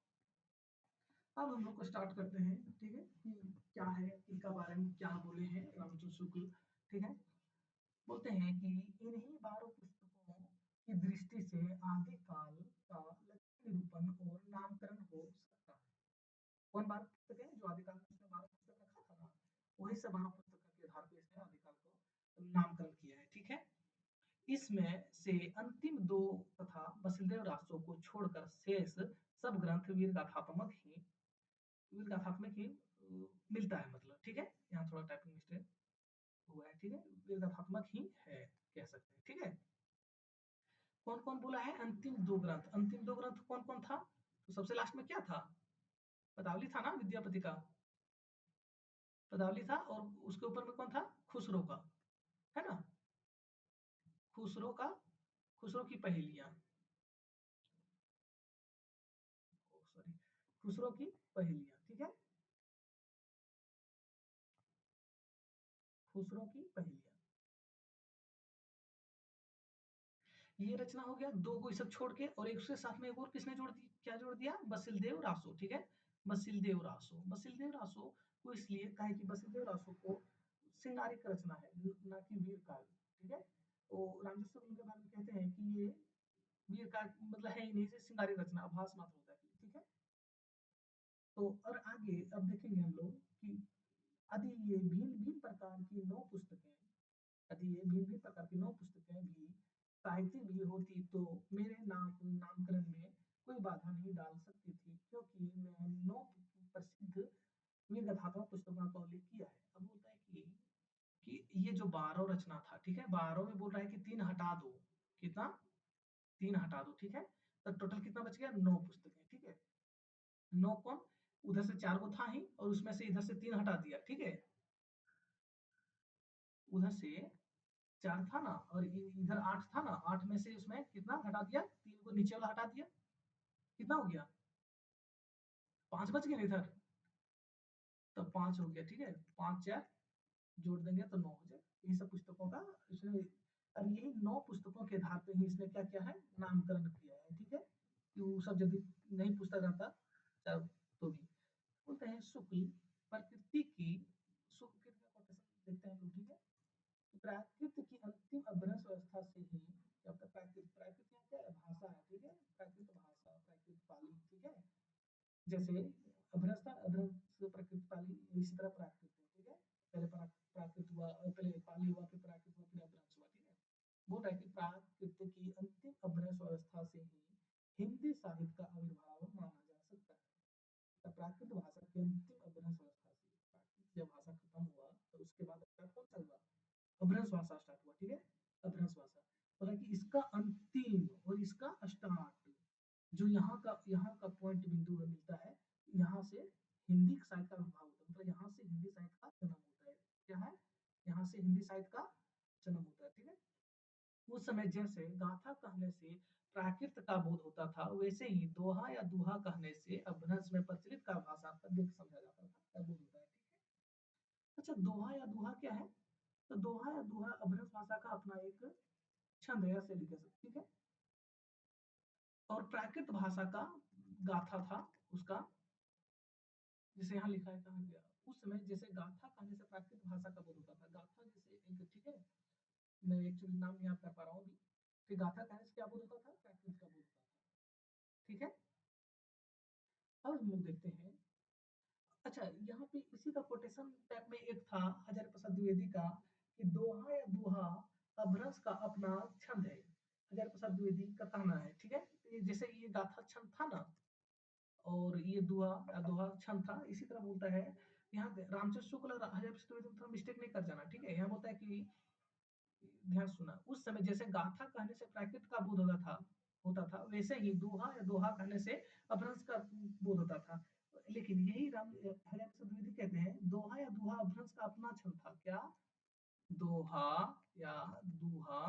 अब हम लोग को स्टार्ट करते हैं, ठीक है, कि क्या है इनका बारे में क्या बोले हैं रामचंद्र शुक्ल, ठीक है, बोलते हैं कि इन्हीं 12 पुस्तकों की दृष्टि से आदिकाल का लक्षण निरूपण और नामकरण हो सकता है। कौन 12 पुस्तक है, जो आदिकाल में इसने 12 पुस्तक रखा था ना, वही सब 12 पुस्तक के आधार पर इसने आदिकाल को नामकरण किया है, ठीक है, इसमें से अंतिम दो तथा वसुदेव रासो को छोड़कर शेष सब ग्रंथ वीर गाथात्मक ही वीरगाथात्मक ही मिलता है, मतलब ठीक है, यहाँ थोड़ा टाइपिंग मिस्टेक हुआ है, ठीक है, वीरगाथात्मक ही है कह सकते हैं, ठीक है। कौन कौन बोला है अंतिम दो ग्रंथ, अंतिम दो ग्रंथ कौन कौन था? तो सबसे लास्ट में क्या था? पदावली था ना विद्यापति का, पदावली था, और उसके ऊपर में कौन था? खुसरो का, है ना, खुसरो का, खुसरो की पहेलियां, सॉरी, खुसरो की पहेलियां, ठीक है, खुसरो की पहेलियां। ये रचना हो गया, दो को सब छोड़ के, और एक उसके साथ में एक और किसने जोड़ दी, क्या जोड़ दिया? बसिलदेव रासो, ठीक है, बसिलदेव रासो, बसिलदेव रासो को इसलिए कहा कि बसिलदेव रासो को श्रृंगारिक रचना है, ना कि वीर काव्य, ठीक है। तो रामजस उनके बारे में कहते हैं कि ये वीर काव्य मतलब है ही नहीं, से श्रृंगारिक रचना, आभास मात्र होता है, ठीक है। तो और आगे अब देखेंगे हम लोग कि यदि ये भिन्न भिन्न प्रकार की 9 पुस्तकें, यदि ये भिन्न भिन्न प्रकार की 9 पुस्तकें भी साहित्यिक भी होती तो मेरे नामकरण में कोई बाधा नहीं डाल सकती थी, क्योंकि मैं 9 प्रसिद्ध वीर गाथात्मक पुस्तकों का उल्लेख किया है। अब बोलता है कि ये जो 12 रचना था, ठीक है, 12 में बोल रहा है कि 3 हटा दो, कितना? 3 हटा दो, ठीक है, तो टोटल कितना बच गया? 9 पुस्तकें, ठीक है। 9 कौन? उधर से 4 को था ही, और उसमें से इधर से 3 हटा दिया, ठीक है, उधर से 4 था ना, और इधर 8 था ना, 8 में से उसमें कितना हटा दिया? 3 को नीचे वाला हटा दिया, कितना हो गया? 5 बच गए ना इधर, तो 5 हो गया, ठीक है, 5 4 जोड़ देंगे तो 9 हो जाए। यही सब पुस्तकों का इसने, और यही 9 पुस्तकों के आधार पे ही इसने क्या किया है? नामकरण किया है, ठीक है, कि वो सब यदि नहीं पुस्तक रहता चाहे तो भी। बोलते हैं शुक्ल प्रकृति की, शुक्ल के कोटेशन देखते हैं हम लोग, ठीक है, प्राकृत की अंतिम अभ्रंश व्यवस्था से ही, जब तक प्राकृत, प्राकृत यहाँ क्या है? भाषा है, ठीक है, प्राकृत भाषा, प्राकृत पाली, ठीक है, जैसे अभ्रंश था, अभ्रंश प्रकृत पाली, इसी तरह प्राकृत है, ठीक है, पहले प्राकृत हुआ, और पहले पाली हुआ, फिर प्राकृत हुआ, फिर अभ्रंश हुआ, ठीक है। बोल रहा है कि प्राकृत की अंतिम अभ्रंश व्यवस्था से ही हिंदी साहित्य का आविर्भाव माना जा सकता है। तो प्राकृत भाषा की अंतिम अभ्रंश व्यवस्था से, प्राकृत जब भाषा खत्म हुआ तो उसके बाद कौन सा हुआ? अभ्रंश भाषा स्टार्ट हुआ, ठीक है, अभ्रंश भाषा, बोला कि इसका अंतिम और इसका स्टार्ट, जो यहाँ का पॉइंट बिंदु में मिलता है, यहाँ से हिंदी साहित्य का उद्भव होता है, मतलब यहाँ से हिंदी साहित्य का जन्म होता है, क्या है? यहाँ से हिंदी साहित्य का जन्म होता है, ठीक है। उस समय जैसे गाथा कहने से प्राकृत का बोध होता था, वैसे ही दोहा या दुहा कहने से अपभ्रंश में प्रचलित का भाषा पद्य समझा जाता था, क्या बोध होता है, ठीक है। अच्छा, दोहा या दुहा क्या है? तो दोहा या दुहा अपभ्रंश भाषा का अपना एक छंद है, ऐसे लिख सकते, ठीक है। और प्राकृत भाषा का गाथा था उसका, जैसे यहाँ लिखा है, कहा गया उस समय जैसे गाथा कहने से प्राकृत भाषा का बोध होता था, गाथा जैसे एक, ठीक है, मैं एक्चुअली नाम नहीं याद कर पा रहा हूँ अभी, फिर गाथा कहने से क्या बोध होता था? प्राकृत का बोध होता था, ठीक है। अब हम लोग देखते हैं, अच्छा यहाँ पे इसी का कोटेशन टाइप में एक था हजारी प्रसाद द्विवेदी का, कि दोहा या दुहा अपभ्रंश का अपना छंद है, हजारी प्रसाद द्विवेदी का कहना है, ठीक है। तो ये जैसे ये गाथा छंद था ना, और ये दुहा या दोहा छंद था, इसी तरह बोलता है यहाँ रामचंद्र शुक्ल और हजारी प्रसाद द्विवेदी थोड़ा मिस्टेक नहीं कर जाना, ठीक है। यहाँ बोलता है कि ध्यान सुना, उस समय जैसे गाथा कहने से प्राकृत का बोध होता था वैसे ही दोहा या दोहा कहने से अपभ्रंश का बोध होता था। लेकिन यही हरियाणा द्विवेदी कहते हैं दोहा या दोहा अपभ्रंश का अपना छंद था, क्या? दोहा या दुहा,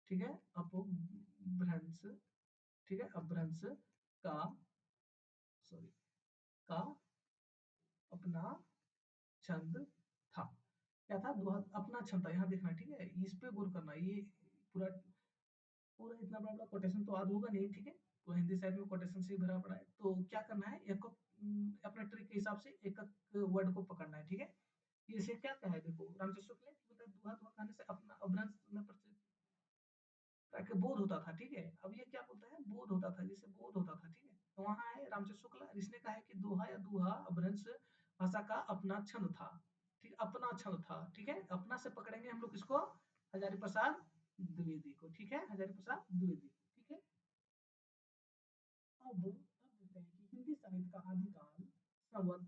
ठीक है, अपभ्रंश, ठीक है, अपभ्रंश का, सॉरी, का अपना छंद था, क्या था? दोहा अपना छंद था, यहाँ देखना, ठीक है, इस पे गौर करना, ये पूरा पूरा इतना बड़ा बड़ा कोटेशन तो याद होगा नहीं, ठीक है, तो हिंदी साइड में कोटेशन से ही भरा पड़ा है, तो क्या करना है, एक अपने ट्रिक के हिसाब से एक वर्ड को पकड़ना है, ठीक है। ये क्या क्या है, देखो रामचंद्र शुक्ल ने बोलता है दुहा दुहा कहने से अपना अभ्रंश में प्रचलित बोध होता था, ठीक है। अब ये क्या बोलता है? बोध होता था, जिससे बोध होता था, ठीक है, तो वहां है रामचंद्र शुक्ल, इसने कहा है कि दोहा या दुहा अभ्रंश भाषा का अपना छंद था, ठीक, अपना छंद था, ठीक है, अपना से पकड़ेंगे हम लोग किसको? हजारी प्रसाद द्विवेदी को, ठीक है, हजारी प्रसाद द्विवेदी, ठीक है। अब देखते हैं कि हिंदी हिंदी साहित्य का आदिकाल संवत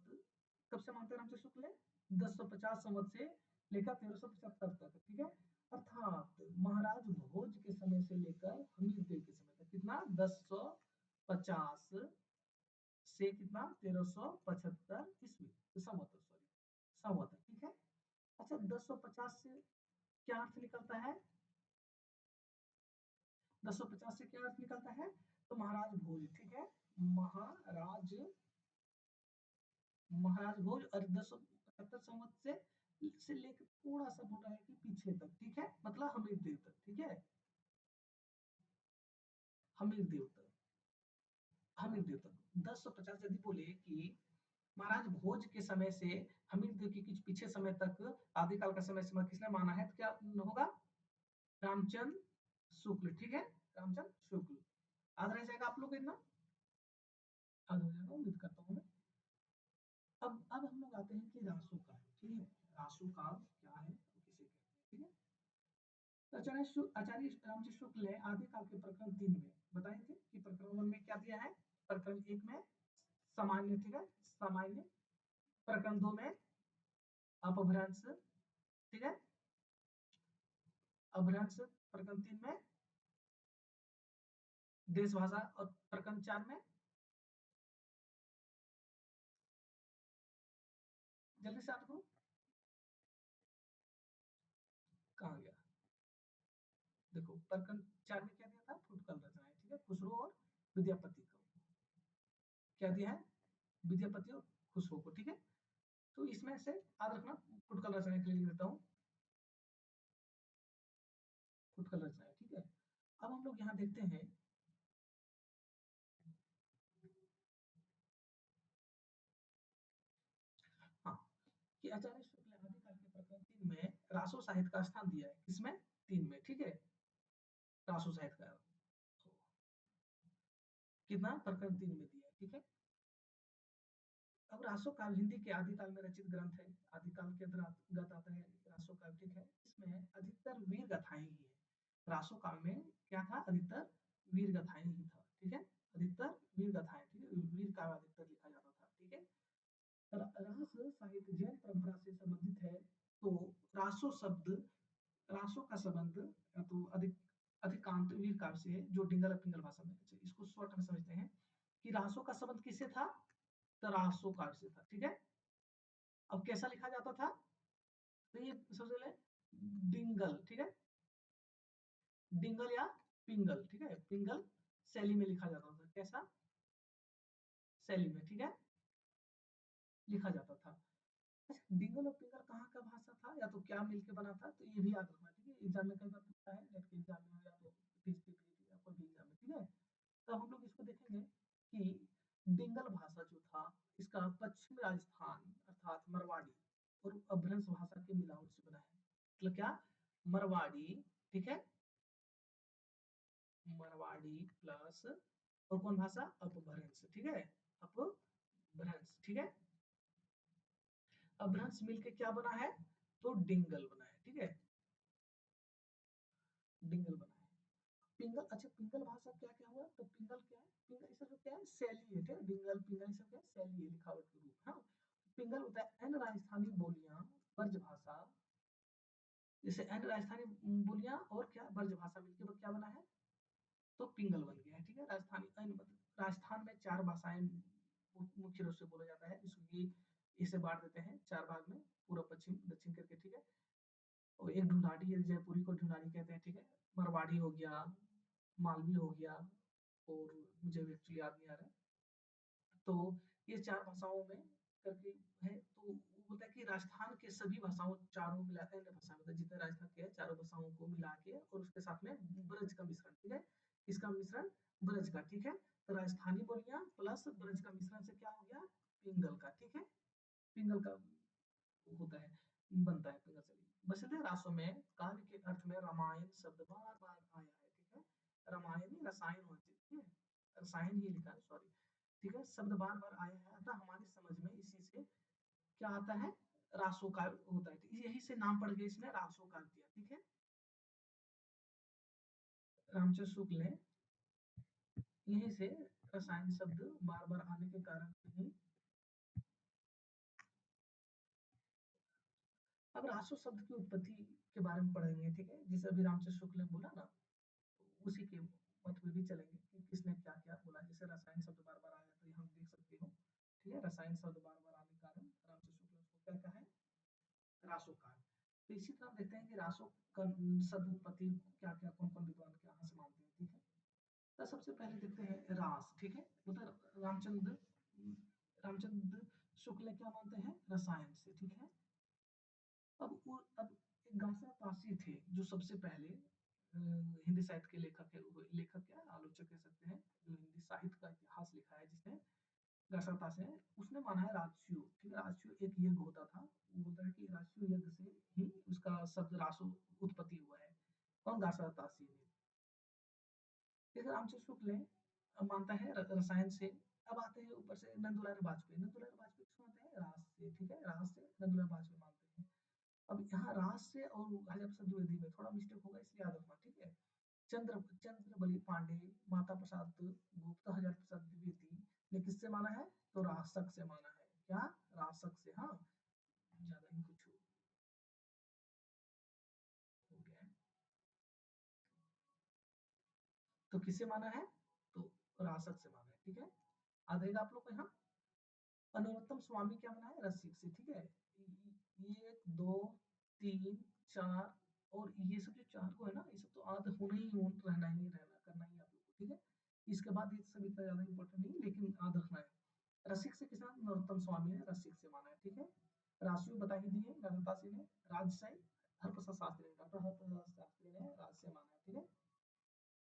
कब से मानते हैं रामचंद्र शुक्ल ने? 1050 संवत से लेकर 1375 तक, ठीक है। अर्थात महाराज भोज के समय से लेकर हमीरदेव के समय तक कितना 1050 से कितना 1375 ईस्वी संवत, सॉरी संवत, ठीक है। अच्छा 1050 से क्या अर्थ निकलता है? 1050 से क्या अर्थ निकलता है? तो महाराज भोज, ठीक है। महाराज महाराज भोज और 1075 संवत से लेकर थोड़ा सा बोल रहा है कि पीछे तक, ठीक है, मतलब हमीरदेव तक, ठीक है, हमीरदेव तक, हमीरदेव तक 1050 यदि बोले कि महाराज भोज के समय से हमीरदेव के कुछ पीछे समय तक आदिकाल का समय सीमा किसने माना है, तो क्या होगा? रामचंद्र शुक्ल, ठीक है, रामचंद्र शुक्ल। याद रह जाएगा आप लोग इतना, याद हो जाएगा उम्मीद करता हूँ मैं। अब हम लोग आते हैं कि रासो काल, ठीक है, रासो काल क्या है, किसे कहते हैं, ठीक है। तो आचार्य रामचंद्र शुक्ल ने आदिकाल के प्रकरण 3 में बताए थे कि प्रकरण 1 में क्या दिया है, प्रकरण 1 में सामान्य, ठीक है, सामान्य, प्रकरण 2 में अपभ्रंश, ठीक है, अपभ्रंश, प्रकरण 3 में देश भाषा और प्रकरण 4 में जल्दी से आप करो, कहा गया, देखो प्रकरण 4 में क्या दिया था, फुटकल रचनाएं, ठीक है, खुसरो और विद्यापति को क्या दिया है, विद्यापति और खुसरो को, ठीक है। तो इसमें से याद रखना, फुटकल रचनाएं के लिए लिख देता हूँ, फुटकल रचनाएं, ठीक है। अब हम लोग यहाँ देखते हैं हाँ कि आचार्य शुक्ल ने आदिकाल के प्रकरण 3 में रासो साहित्य का स्थान दिया है, किसमें? 3 में, ठीक है, रासो साहित्य का कितना प्रकरण 3 में दिया है, ठीक है। अब रासो काल हिंदी के आदिकाल में रचित ग्रंथ है, आदिकाल के अंतर्गत आता है रासो काल, ठीक है। इसमें अधिकतर वीर गाथाएं ही है, रासो काल में क्या था, अधिकतर वीर गाथाएं ही था, ठीक है, अधिकतर वीर गाथाएं, ठीक है, वीर काव्य अधिकतर लिखा जाता था, ठीक है। रास साहित्य जैन परंपरा से संबंधित है, तो रासो शब्द, रासो का संबंध तो अधिकांत वीर काव्य से है, जो डिंगल और पिंगल भाषा में, इसको शॉर्ट में समझते हैं कि रासो का संबंध किससे था, तरासो काव्य से था, ठीक है। अब कैसा लिखा जाता था, तो ये सबसे पहले डिंगल, ठीक है, डिंगल या पिंगल, ठीक है, पिंगल शैली में लिखा जाता था, कैसा शैली में, ठीक है, लिखा जाता था। अच्छा डिंगल और पिंगल कहाँ का भाषा था, या तो क्या मिलके बना था, तो ये भी याद रखना, ठीक है, एग्जाम में कई बार पूछता है, नेट के एग्जाम में या तो पीजीपीटी या कोई भी एग्जाम में, ठीक है। तो हम लोग इसको देखेंगे कि डिंगल भाषा जो था, इसका पश्चिमी राजस्थान अर्थात मरवाड़ी और अपभ्रंश भाषा के मिलावट से बना है, मतलब क्या, मरवाड़ी, ठीक है, मरवाड़ी प्लस और कौन भाषा, अपभ्रंश, ठीक है, अपभ्रंश, ठीक है, अपभ्रंश मिलके क्या बना है, तो डिंगल बना है, ठीक है, डिंगल बना है। पिंगल, अच्छा पिंगल भाषा क्या क्या हुआ, तो पिंगल क्या है, पिंगल इसे जो क्या है शैली है, ठीक है, डिंगल पिंगल इसे क्या है शैली है, लिखावट के रूप, हाँ। पिंगल होता है एन राजस्थानी बोलियां, ब्रज भाषा, जैसे एन राजस्थानी बोलियां और क्या ब्रज भाषा मिलके वो क्या बना है, तो पिंगल बन गया है, ठीक है। राजस्थानी एन मतलब राजस्थान में 4 भाषाएं मुख्य रूप से बोला जाता है, इसकी इसे बांट देते हैं 4 भाग में, पूर्व पश्चिम दक्षिण करके, ठीक है। और एक ढूंढाड़ी है, जयपुरी को ढूंढाड़ी कहते हैं, ठीक है, मरवाड़ी हो गया, मालवी हो गया, और मुझे एक्चुअली याद नहीं आ रहा है, तो ये 4 भाषाओं में करके है। तो वो बोलता है कि राजस्थान के सभी भाषाओं चारों मिला के अन्य भाषा मतलब जितने राजस्थान के चारों भाषाओं को मिला के और उसके साथ में ब्रज का मिश्रण, ठीक है, इसका मिश्रण ब्रज का, ठीक है। तो राजस्थानी बोलियां प्लस ब्रज का मिश्रण से क्या हो गया, पिंगल का, ठीक है, पिंगल का होता है, बनता है पिंगल से। बसंत रासों में काव्य के अर्थ में रामायण शब्द बार बार आया है, ठीक है, रामायण रसायन होती है, रसायन ही लिखा है, सॉरी, ठीक है, शब्द बार बार आया है, अतः हमारी समझ में इसी से क्या आता है, रासो काल होता है, तो यही से नाम पड़ गया, इसने रासो काल दिया, ठीक है। रामचंद्र शुक्ल ने यहीं से रसायन शब्द बार बार आने के कारण ही। अब रासो शब्द की उत्पत्ति के बारे में पढ़ेंगे, ठीक है, जिसे अभी रामचंद्र शुक्ल ने बोला ना, उसी के मत में भी चलेंगे कि किसने क्या क्या बोला। जैसे रसायन शब्द बार बार आया तो हम देख सकते हो, ठीक है, रसायन शब्द बार बार आने के कारण रामचंद्र शुक्ल ने उसको क्या कहा है, रासोकाल। तो इसी तरह देखते हैं कि रासो शब्द उत्पत्ति क्या क्या कौन कौन विद्वान क्या से मानते हैं, ठीक है। तो सबसे पहले देखते हैं रास, ठीक है, मतलब रामचंद्र शुक्ल ने क्या मानते हैं, रसायन से, ठीक है। अब एक गासा तासी थे जो सबसे पहले हिंदी साहित्य के लेखक है, लेखक क्या आलोचक कह सकते हैं, जो हिंदी साहित्य का इतिहास लिखा है जिसने, गासा तासे है, उसने माना है राजस्यु, ठीक है, राजस्यु एक यज्ञ होता था, वो बोलता है कि राजस्यु यज्ञ से ही उसका शब्द रासो उत्पत्ति हुआ है। कौन, गासा तासी ने। देखिए रामचंद्र शुक्ल ने मानता है रसायन से। अब आते हैं ऊपर से नंदुलाल वाजपेयी, नंदुलाल वाजपेयी किस मानते हैं, रास से, ठीक है, रास से नंदुलाल वाजपेयी मानते हैं। अब यहाँ रास से और हजाब चतुर्वेदी में थोड़ा मिस्टेक होगा, इसलिए याद रखना, ठीक है। चंद्र बलि पांडे, माता प्रसाद गुप्ता, हजार प्रसाद द्विवेदी ने किससे माना है, तो रासक से माना है। क्या, रासक से, हाँ, ज्यादा ही कुछ हो गया है। तो किससे माना है, तो रासक से माना है, ठीक है। आ जाएगा आप लोग को यहाँ। अनुत्तम स्वामी क्या बना है, रसिक से, ठीक है। एक, दो, तीन, चार, और ये सब जो चार को है ना, ये सब तो आद होना ही रहना ही रहना करना ही आप लोग को, ठीक है। इसके बाद ये सब इतना ज्यादा इंपॉर्टेंट नहीं, लेकिन याद रखना है। रसिक से किसान नरोत्तम स्वामी ने रसिक से माना है, ठीक है। राशियों बता ही दिए, गणतासी ने, राजशाही हरप्रसाद शास्त्री ने, डॉक्टर हरप्रसाद शास्त्री ने राज से माना है, ठीक है।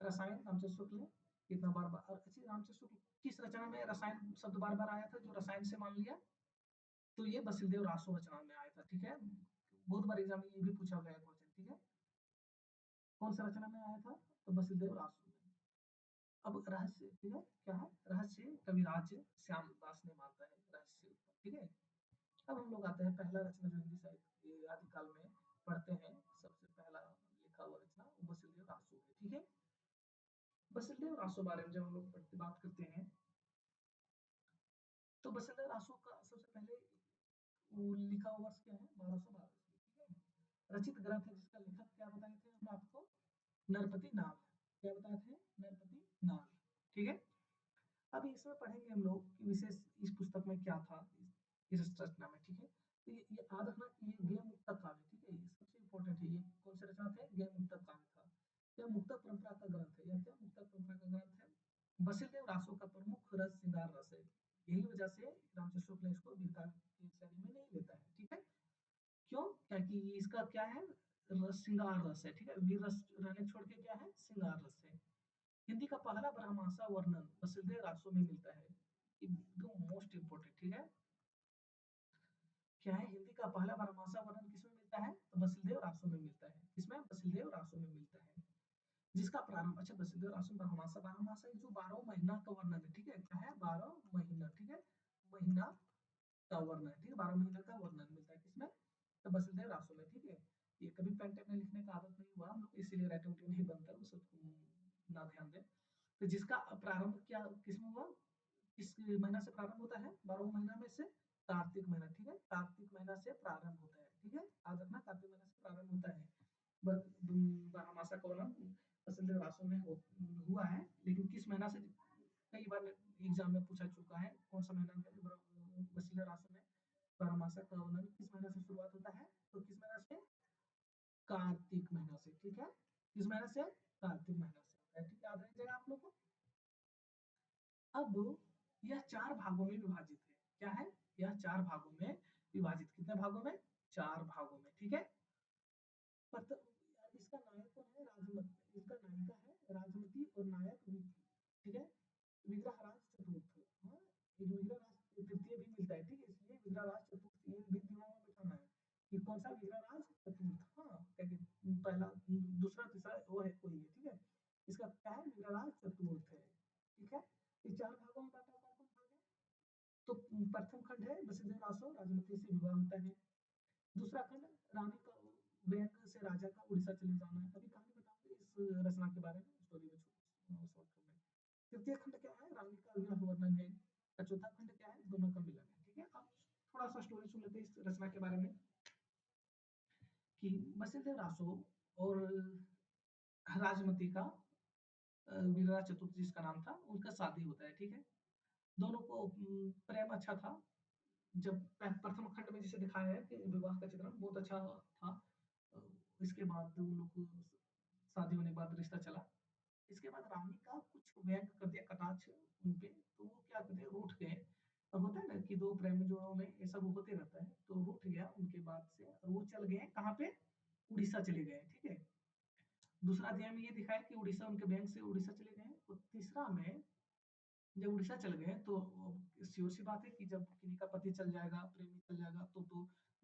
रसायन रामचंद्र शुक्ल ने कितना बार बार, और अच्छी रामचंद्र शुक्ल किस रचना में रसायन शब्द बार बार आया था जो रसायन से मान लिया, तो ये बसुदेव रासो रचना में आया था, ठीक है। बहुत बार एग्जाम में ये भी पूछा गया क्वेश्चन, ठीक है। कौन सा रचना में आया था, तो बसुदेव रासो में। अब रहस्य, ठीक है, क्या है रहस्य, कविराज श्याम दास ने मानता है रहस्य, ठीक है। अब हम लोग आते हैं पहला रचना जो हिंदी साहित्य के आदिकाल में पढ़ते हैं, सबसे पहला लिखा हुआ रचना वो बसुदेव रासो है, ठीक है। बसुदेव रासो बारे में जब हम लोग बात करते हैं, तो बसुदेव रासो का सबसे पहले वो लिखा हुआ वर्ष क्या है, 1212, ठीक है। रचित ग्रंथ है जिसका लेखक क्या बताए थे हम आपको, नरपति नाल। क्या बताए थे, नरपति नाल, ठीक है। अब इसमें पढ़ेंगे हम लोग कि विशेष इस पुस्तक में क्या था, इस रचना में, ठीक है। तो ये याद रखना, ये गेय मुक्तक काव्य, ठीक है, ये सबसे इंपॉर्टेंट है। ये कौन से रचना थे, गेय मुक्तक काव्य था। यह मुक्तक परंपरा का ग्रंथ है, यह क्या मुक्तक परंपरा का ग्रंथ है। बसुदेव रासो का प्रमुख रस श्रृंगार रस है, यही वजह से रामचंद्र शुक्ल ने इसको वीरता की श्रेणी में नहीं लेता है, ठीक है। क्यों, क्योंकि इसका क्या है, रस श्रृंगार रस है, ठीक है, वीर रस रहने छोड़ के क्या है, श्रृंगार रस है। हिंदी का पहला ब्रह्माशा वर्णन बसुदेव रासो में मिलता है, एकदम मोस्ट इंपोर्टेंट, ठीक है। क्या है, हिंदी का पहला ब्रह्माशा वर्णन किसमें मिलता है, तो बसुदेव रासो में मिलता है, किसमें, बसुदेव रासो में मिलता है। जिसका प्रारंभ, अच्छा, बसुदेव रासो में ब्रह्माशा, ब्रह्माशा जो 12 महीना का वर्णन है, ठीक है, क्या है, 12 महीना, ठीक है, महीना का वर्णन, ठीक है, 12 महीना का वर्णन मिलता है किसमें, तो बसुदेव रासो में, ठीक है। ये कभी पेन टेन में लिखने का आदत नहीं हुआ हम लोग, इसीलिए राइटिंग नहीं बनता है, वो सब ना ध्यान दें। तो जिसका प्रारंभ क्या किसमें हुआ, किस महीना से प्रारंभ होता है, 12 महीना में से कार्तिक महीना, ठीक है, कार्तिक महीना से प्रारंभ होता है, ठीक है, याद रखना, कार्तिक महीना से प्रारंभ होता है। बारहमासा का वर्णन बसुदेव रासो में हुआ है, लेकिन किस महीना से, कई बार एग्जाम में पूछा चुका है, कौन सा महीना में बसुदेव रासो में बारहमासा का वर्णन किस महीना से शुरुआत होता है, तो किस महीना से, कार्तिक महीना से, ठीक है, किस महीना से, कार्तिक महीना से होता है, ठीक है, याद रखिएगा आप लोग को। अब यह चार भागों में विभाजित है, क्या है, यह चार भागों में विभाजित, कितने भागों में, चार भागों में, ठीक है। इसका नायक कौन है, राजमती, इसका नायिका है राजमती और नायक ठीक है, विग्रहराज चतुर्थ, हाँ, ये विग्रहराज तृतीय भी मिलता है, ठीक है, इसलिए विग्रहराज चतुर्थ ये भी दिमाग में बैठाना है कि कौन सा विग्रहराज चतुर्थ, हाँ, पहला दूसरा तीसरा वो है कोई है, ठीक है। इसका क्या है, विग्रहराज चतुर्थ है, ठीक है। ये चार भागों में बांटा, कौन कौन भाग है, तो प्रथम खंड है बसुदेव रासो राजमती से विवाह होता है। दूसरा खंड, रानी का व्यंग से राजा का उड़ीसा चले जाना है, अभी कहानी बताऊंगी इस रचना के बारे में, स्टोरी में, शॉर्ट में। तृतीय खंड क्या है, रानी का विरह वर्णन है। और चौथा खंड क्या है, दोनों का मिलन है। ठीक है, अब थोड़ा सा स्टोरी सुन लेते हैं इस रचना के बारे में कि बसंत रासो और राजमती का वीररा चतुर्थी जिसका नाम था, उनका शादी होता है। ठीक है, दोनों को प्रेम अच्छा था। जब प्रथम खंड में जिसे दिखाया है कि विवाह का चित्रण बहुत अच्छा था, अ, इसके बाद उन लोग को शादी होने के बाद रिश्ता चला। इसके बाद रानी का कुछ व्यंग कर दिया, कटाक्ष उनपे, तो वो क्या करते हैं, रूठ गए। अब होता है ना कि दो प्रेमी जोड़ों में ये सब होते रहता है, तो रूठ गया उनके बाद से, और वो चल गए कहाँ पे, उड़ीसा चले गए। ठीक है, दूसरा अध्याय में ये दिखाया कि उड़ीसा, उनके बैंक से उड़ीसा चले गए। और तीसरा में जब उड़ीसा चल गए तो श्योर सी बात है कि जब किन्हीं का पति चल जाएगा, प्रेमी चल जाएगा, तो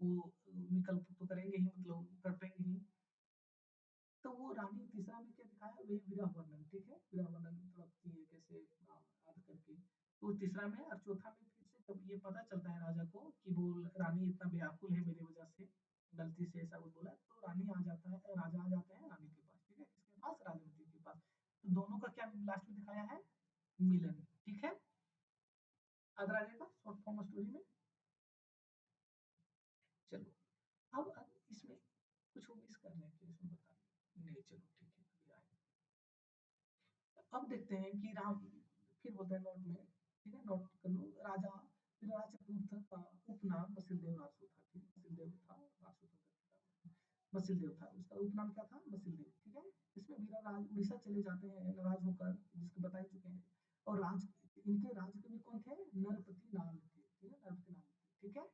वो विकल्प तो करेंगे ही, मतलब कटेंगे ही। तो वो रानी तीसरा में क्या दिखाया, वही विरह वर्णन। ठीक है, विरह वर्णन तड़पती है कैसे याद करके, तो तीसरा में। और चौथा में फिर से जब ये पता चलता है राजा को कि वो रानी इतना व्याकुल है मेरी वजह से, गलती से ऐसा कुछ बोला, तो रानी आ जाता है, राजा आ जाते हैं रानी के पास। ठीक है, किसके पास, राजमती के पास। तो दोनों का क्या लास्ट में दिखाया है, मिलन। ठीक है, याद रहेगा शॉर्ट फॉर्म स्टोरी में। चलो, अब इसमें कुछ वो मिस कर रहे हैं कि इसमें बता नहीं, चलो ठीक है, अभी आए। अब देखते हैं कि राम फिर बोलते हैं नोट में। ठीक है, नोट कर लो, राजा राजा चतुर्थ का उपनाम बसिलदेव रासु था। ठीक है, बसिलदेव था, रासु था, बसिलदेव था, उसका उपनाम क्या था, बसिलदेव। ठीक है, इसमें वीरा राज उड़ीसा चले जाते हैं नाराज होकर, जिसको बता ही चुके हैं। और राज, इनके राजकवि कौन थे, नरपति नाल थे। ठीक है, नरपति नाल थे। ठीक है,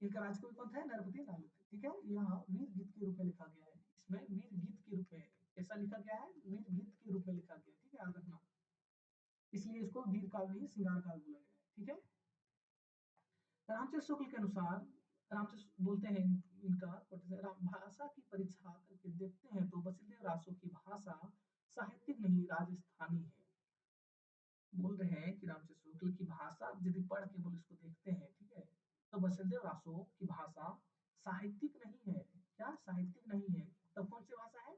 इनका राजकवि कौन था, नरपति नाल थे। ठीक है, यहाँ वीर गीत के रूप में लिखा गया है, इसमें वीर गीत के रूप में ऐसा लिखा गया है, वीर गीत के रूप में लिखा गया है। ठीक है, याद रखना, इसलिए इसको वीर काव्य नहीं श्रृंगार काव्य बोला गया है। ठीक है, रामचंद्र शुक्ल के अनुसार, रामचंद्र बोलते हैं इनका भाषा की परीक्षा करके देखते हैं तो बसंत रासो की भाषा साहित्यिक नहीं राजस्थानी है। बोल रहे हैं कि रामचंद्र शुक्ल की भाषा यदि पढ़ के बोल इसको देखते हैं, ठीक है, तो बसंत रासो की भाषा साहित्यिक नहीं है। क्या साहित्यिक नहीं है, तब कौन सी भाषा है,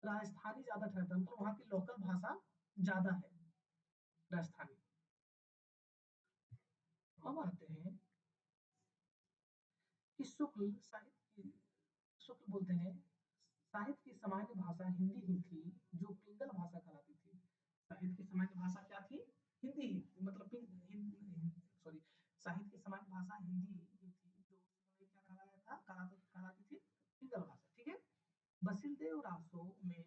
राजस्थानी ज्यादा ठहरता है, मतलब वहाँ की लोकल भाषा ज्यादा है, राजस्थानी। अब आते हैं कि शुक्ल साहित्य की, शुक्ल बोलते हैं साहित्य की सामान्य भाषा हिंदी ही थी, जो पिंगल भाषा कहलाती थी। साहित्य की सामान्य भाषा क्या थी, हिंदी, मतलब सॉरी, साहित्य की सामान्य भाषा हिंदी ही थी, जो उन्होंने क्या कहलाया था, कहलाती थी पिंगल भाषा। ठीक है, बसिलदेव रासो में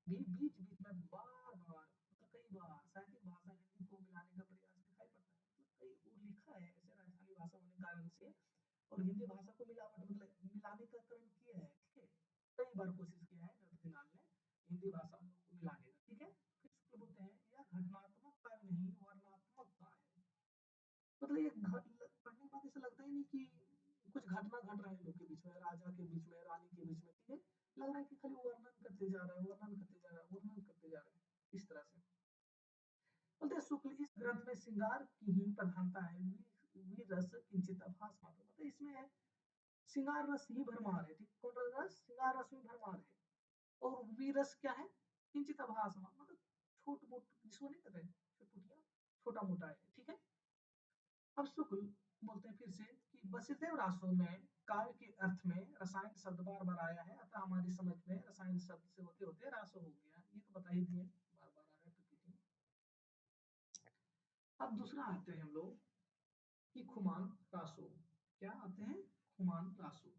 भी बीच बीच में बार बार, मतलब कई बार साहित्यिक भाषा हिंदी को मिलाने का प्रयास दिखाई पड़ता है। मतलब कई वो लिखा है ऐसे राजस्थानी भाषा होने के कारण से, और हिंदी भाषा को मिलावट, मतलब मिलाने का क्रम किया है। ठीक है, कई बार कोशिश किया है नरपतिलाल ने हिंदी भाषा को मिलाने का। ठीक है, फिर शुक्ल बोलते हैं यह घटनात्मक काव्य नहीं वर्णनात्मक काव्य है। मतलब ये पढ़ने के बाद ऐसा लगता ही नहीं कि कुछ घटना घट रहा है लोग के बीच में, राजा के बीच में, रानी के बीच में। ठीक है, लग रहा है कि खाली वर्णन करते जा रहा है, वर्णन करते जा रहा है, वर्णन करते जा रहे हैं इस तरह से। बोलते हैं शुक्ल इस ग्रंथ में श्रृंगार की ही प्रधानता है, वीर रस किंचित आभास मात्र, मतलब इसमें श्रृंगार रस ही भरमार है। ठीक, कौन रस, श्रृंगार रस में भरमार है। और वीर रस क्या है, किंचित आभास मात्र, मतलब छोट मोट, जिसको नहीं कहते चुटपुटिया, छोटा मोटा है। ठीक है, अब शुक्ल बोलते हैं फिर से कि वसुदेव रासो में काव्य के अर्थ में रसायन शब्द बार बार आया है, अतः हमारी समझ में रसायन शब्द से होते होते रासो हो गया, ये तो बता ही दिए, बार बार आ रहा है प्रकृति। अब दूसरा आते हैं हम लोग कि खुमान रासो, क्या आते हैं, खुमान रासो।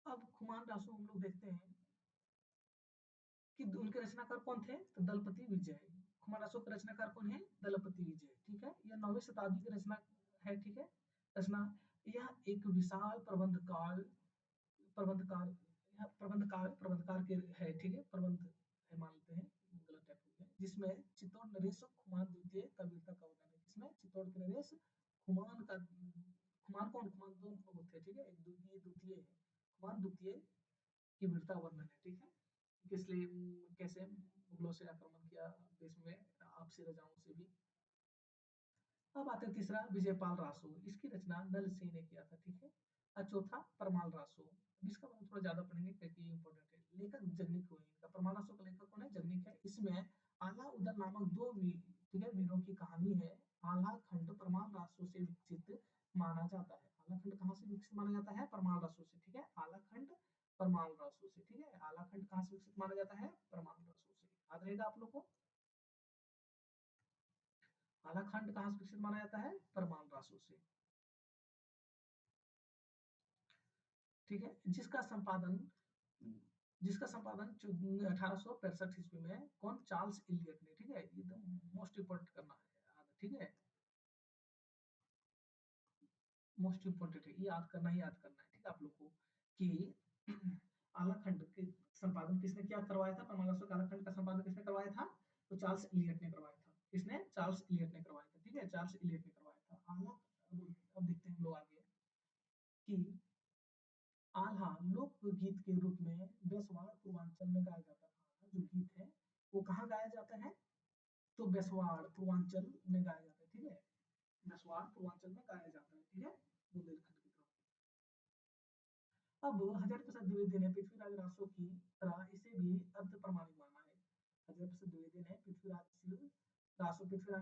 अब खुमान रासो हम लोग देखते हैं कि उनके रचनाकार कौन थे, तो दलपति विजय। खुमान रासो के रचनाकार कौन है, दलपति विजय। ठीक है, यह 9वीं शताब्दी की रचना है। ठीक है, रचना, यह एक विशाल प्रबंधकार, यह प्रबंधकार के है। ठीक है, प्रबंध है मान लेते हैं, गलत टाइप हो गया, जिसमें चित्तौड़ नरेश खुमान द्वितीय का वीरता का वर्णन है। जिसमें चित्तौड़ के नरेश खुमान का, खुमान कौन, खुमान दो लोग थे। ठीक है, एक द्वितीय द्वितीय है, खुमान द्वितीय की वीरता वर्णन है। ठीक है, इसलिए कैसे मुगलों से आक्रमण किया देश में, आपसी राजाओं से भी। अब आते हैं तीसरा, विजयपाल रासो, इसकी रचना नल सिंह ने किया था। ठीक है, और चौथा परमाल रासो, इसका मतलब थोड़ा ज्यादा पढ़ेंगे क्योंकि ये इंपॉर्टेंट है। लेखक जगनिक हुए, इनका परमाल रासो का लेखक कौन है, जगनिक है। इसमें आल्हा उदल नामक दो वीर, ठीक है, वीरों की कहानी है। आल्हा खंड परमाल रासों से विकसित माना जाता है। आल्हा खंड कहाँ से विकसित माना जाता है? परमाल रासों से, ठीक है, आल्हा खंड परमाल रासों से, ठीक है, आल्हा खंड कहाँ से विकसित माना जाता है? परमाल रासों से, याद रहेगा आप लोग को। आल्हा खंड कहाँ से विकसित माना जाता है? परमाल रासों से, ठीक है, जिसका संपादन 1865 ईस्वी में कौन? चार्ल्स इलियट ने, ठीक है, एकदम मोस्ट इंपोर्टेंट करना है, ठीक है, मोस्ट इंपोर्टेंट है, ये याद करना है, ठीक है, आप लोग को कि आलाखंड के संपादन किसने क्या करवाया था? परमाणु कालखंड का संपादन किसने करवाया था? तो चार्ल्स इलियट ने करवाया था। किसने? चार्ल्स इलियट ने करवाया था, ठीक है, चार्ल्स इलियट ने करवाया था। आला अब देखते हैं हम लोग आगे कि आल्हा लोकगीत के रूप में बेसवाड़ पूर्वांचल में गाया जाता था। जो गीत है वो कहाँ गाया जाता है? तो बेसवाड़ पूर्वांचल में गाया जाता है, ठीक है, बेसवाड़ पूर्वांचल में गाया जाता है, ठीक है, बुंदेलखंड की तरफ। अब हजारी प्रसाद द्विवेदी ने पृथ्वीराज रासो की तरह इसे भी अर्ध प्रमाणिक माना है। हजारी प्रसाद द्विवेदी ने पृथ्वीराज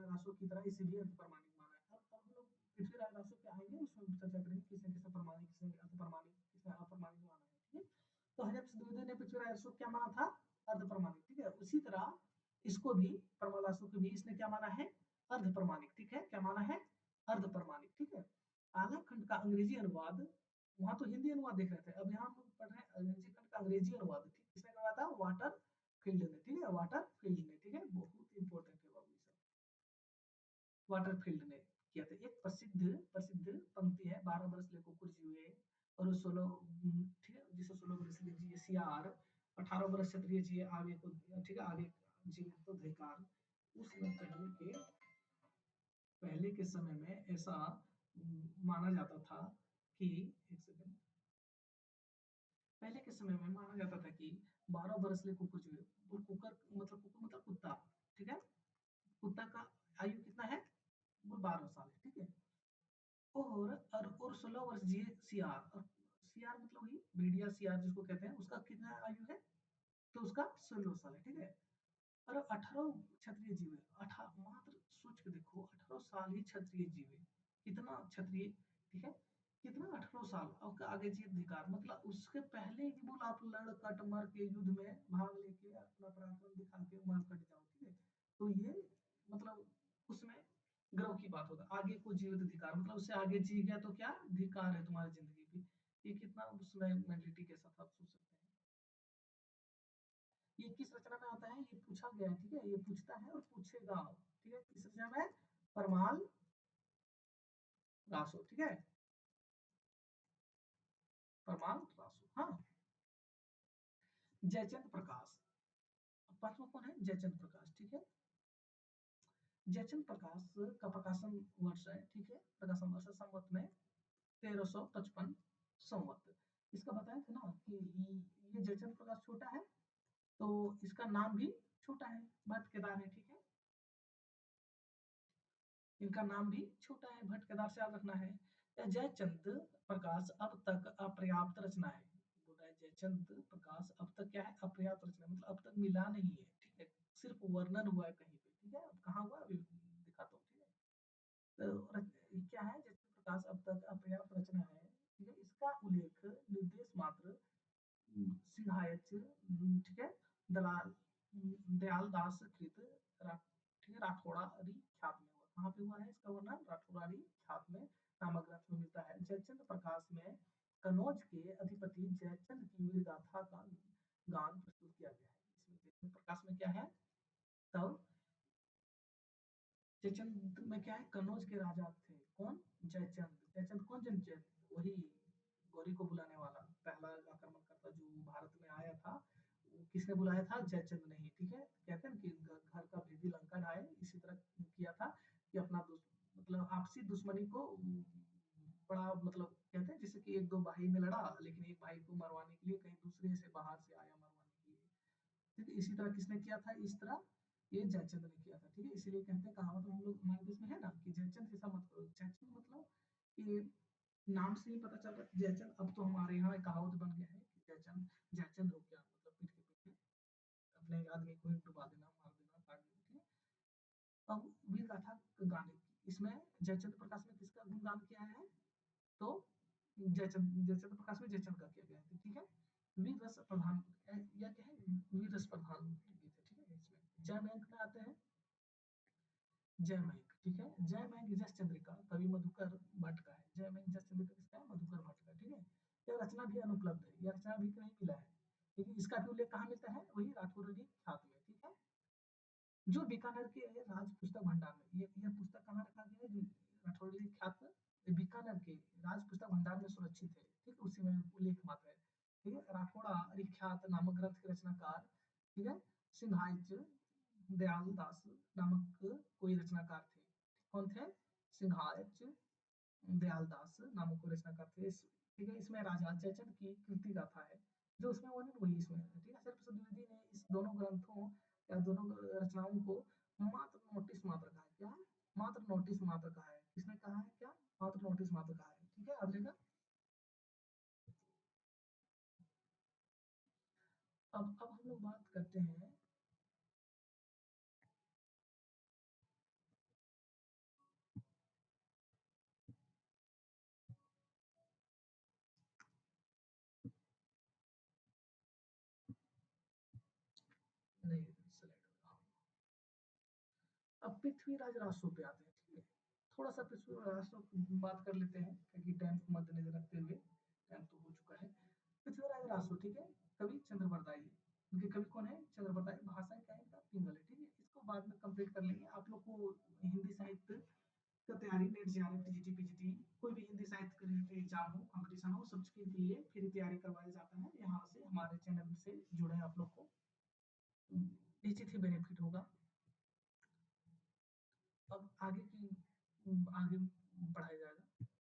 रासो की तरह इसे भी अर्ध प्रमाणिक माना है। अब हम लोग पृथ्वीराज रासो पे आएंगे, उसमें चर्चा करेंगे किसने किसने प्रमाणिक, किसने अर्ध प्रमाणिक, किसने अप्रमाणिक माना है, ठीक है। तो हजारी प्रसाद द्विवेदी ने पृथ्वीराज रासो क्या माना था? अर्ध प्रमाणिक, ठीक है। उसी तरह इसको भी, परमाल रासो को भी इसने क्या माना है? अर्ध प्रमाणिक, ठीक है, क्या माना है? अर्ध प्रमाणिक, ठीक है। आला खंड का अंग्रेजी अनुवाद, वहां तो हिंदी अनुवाद देख रहे थे, अब यहाँ हम पढ़ रहे हैं अंग्रेजी खंड का अंग्रेजी अनुवाद, ठीक, किसने करवाया था? वाटर फील्ड ने, ठीक है, वाटर फील्ड ने, ठीक है, बहुत इंपॉर्टेंट है बाबू सब। वाटर फील्ड ने किया था। एक प्रसिद्ध प्रसिद्ध पंक्ति है, 12 बरस ले कुकुर जीवे और 16, ठीक है, जिसे 16 बरस ले जिए सियार, 18 बरस क्षत्रिय जिए आगे को, ठीक है, आगे जिए तो धिकार। उस पहले के समय में ऐसा माना जाता था कि, एक सेकंड, पहले के समय में माना जाता था कि 12 बरस ले कुकुर जो है, कुकुर मतलब कुत्ता, ठीक है, कुत्ता का आयु कितना है? वो 12 साल है, ठीक है। और 16 वर्ष जिए सियार, और सियार मतलब वही भेड़िया सियार जिसको कहते हैं, उसका कितना आयु है? तो उसका 16 साल है, ठीक है। और 18 क्षत्रिय जीवे, मात्र सोच के देखो, 18 साल ही क्षत्रिय जीवे, कितना क्षत्रिय, ठीक है, कितना? 18 साल, और आगे जी अधिकार, मतलब उसके पहले ही बोला आप लड़ कट मर के युद्ध में भाग लेके अपना पराक्रम दिखा के मर कट जाओ, ठीक है। तो ये मतलब उसमें गर्व की बात होगा। आगे को जीवित अधिकार मतलब उससे आगे जी गया तो क्या अधिकार है तुम्हारी जिंदगी की, ये कितना उसमें मेंटलिटी के साथ आप सोच सकते हैं। ये किस रचना में आता है? ये पूछा गया है, ठीक है, ये पूछता है और पूछेगा, ठीक है, किस रचना में? परमाल रासो, ठीक है, परमाल रासो, हाँ। जयचंद प्रकाश, पांचवा कौन है? जयचंद प्रकाश, ठीक है। जयचंद प्रकाश का प्रकाशन वर्ष है, ठीक है, प्रकाशन वर्ष संवत में 1355 संवत। इसका बताया था ना कि ये जयचंद प्रकाश छोटा है, तो इसका नाम भी छोटा है, भट्ट केदार है, ठीक है, इनका नाम भी छोटा है, भट्ट केदार से याद रखना है। जयचंद प्रकाश अब तक अपर्याप्त रचना है, बोल रहा है जयचंद प्रकाश अब तक क्या है? अपर्याप्त रचना, मतलब अब तक मिला नहीं है, ठीक है, सिर्फ वर्णन हुआ है कहीं पे, ठीक है, अब कहाँ हुआ अभी दिखाता हूँ, ठीक है। तो क्या है? जयचंद प्रकाश अब तक अपर्याप्त रचना है, ठीक है, इसका उल्लेख निर्देश मात्र सिंहायत, ठीक है, दलाल दयाल दास कृत ठीक है, राठौड़ारी ख्यात में हुआ, कहाँ पे हुआ है इसका वर्णन? राठौड़ारी ख्यात में नामक ग्रंथ में मिलता है। जयचंद प्रकाश में कनौज के अधिपति जयचंद की वीर गाथा का गान प्रस्तुत किया गया है। इसमें जयचंद प्रकाश में क्या है? तब जयचंद में क्या है? कनौज के राजा थे, कौन? जयचंद। जयचंद कौन? जयचंद वही गौरी को बुलाने वाला पहला आक्रमणकर्ता जो भारत में आया था, वो किसने बुलाया था? जयचंद ने ही, ठीक है। कहते हैं कि घर का भेदी लंका ढाए, इसी तरह किया था कि अपना मतलब आपसी दुश्मनी को बड़ा, मतलब कहते हैं जैसे कि एक दो भाई में लड़ा, लेकिन एक भाई को मरवाने के लिए कहीं दूसरे से बाहर से आया मरवाने के लिए, ठीक है, इसी तरह किसने किया था? इस तरह ये जयचंद ने किया था, ठीक है। इसीलिए कहते हैं, कहावत हम लोग हमारे देश में है ना कि जयचंद ऐसा मत करो। जयचंद मतलब कि नाम से ही पता चल रहा है जयचंद, अब तो हमारे यहाँ एक कहावत बन गया है कि जयचंद, जयचंद हो क्या, मतलब पीठ के पीछे अपने आदमी को ही डुबा देना, मार देना, काट देना। अब वीर गाथा गाने की, इसमें जयचंद्र प्रकाश ने किसका गुणगान किया है? तो जयचंद्र प्रकाश में जयचंद का किया गया है, ठीक है। वीर रस प्रधान, या क्या है, वीर रस प्रधान गीत है, ठीक है। इसमें जय बैंक में आते हैं, जय बैंक, ठीक है। जय बैंक जस चंद्रिका कवि मधुकर भट्ट का है, जय बैंक जस चंद्रिका किसका है? मधुकर भट्ट का, ठीक है। यह रचना भी अनुपलब्ध है, यह रचना भी नहीं मिला है, लेकिन इसका भी उल्लेख कहाँ मिलता है? वही राठौरी ख्यात में, ठीक है। जो बीकानेर के राज पुस्तक भंडार में, ये पुस्तक कहाँ रखा गया है? जो राठौड़ी ख्यात बीकानेर के राज पुस्तक भंडार में सुरक्षित है, ठीक है। उसी में उल्लेख मात्र है, ठीक है। राठौड़ा रिख्यात नामक ग्रंथ के रचनाकार, ठीक है, सिंहाइच दयाल दास नामक कोई रचनाकार थे। कौन थे? सिंहाइच दयाल दास नामक कोई रचनाकार थे, ठीक है। इसमें राजा जयचंद की कृति गाथा है, जो उसमें वर्णन वही इसमें है, ठीक है। सर्वप्रसाद द्विवेदी ने इस दोनों ग्रंथों या दोनों रचनाओं को मात्र नोटिस मात्र कहा है, क्या? मात्र नोटिस मात्र कहा है। किसने कहा है? क्या? मात्र नोटिस मात्र कहा है, ठीक है। अब देखा, अब हम लोग बात करते हैं, नहीं स्लाइड, अब पृथ्वीराज रासो पे आते हैं, ठीक है। थोड़ा सा पृथ्वीराज रासो की बात कर लेते हैं, क्योंकि टाइम को मद्देनजर रखते हुए, टाइम तो हो चुका है। पृथ्वीराज रासो, ठीक है, कवि चंद्रबरदाई, उनके कवि कौन है? चंद्रबरदाई। भाषा क्या है इनका? पिंगल है, ठीक है। इसको बाद में कंप्लीट कर लेंगे। आप लोग को हिंदी साहित्य का तैयारी, नेट जेआरएफ टीजीटी पीजीटी, कोई भी हिंदी साहित्य का रिलेटेड एग्जाम हो, कंपटीशन हो, सबके लिए फ्री तैयारी करवाया जाता है। यहाँ से हमारे चैनल से जुड़े आप लोग को निश्चित ही बेनिफिट होगा। अब आगे की, आगे पढ़ाया जाएगा।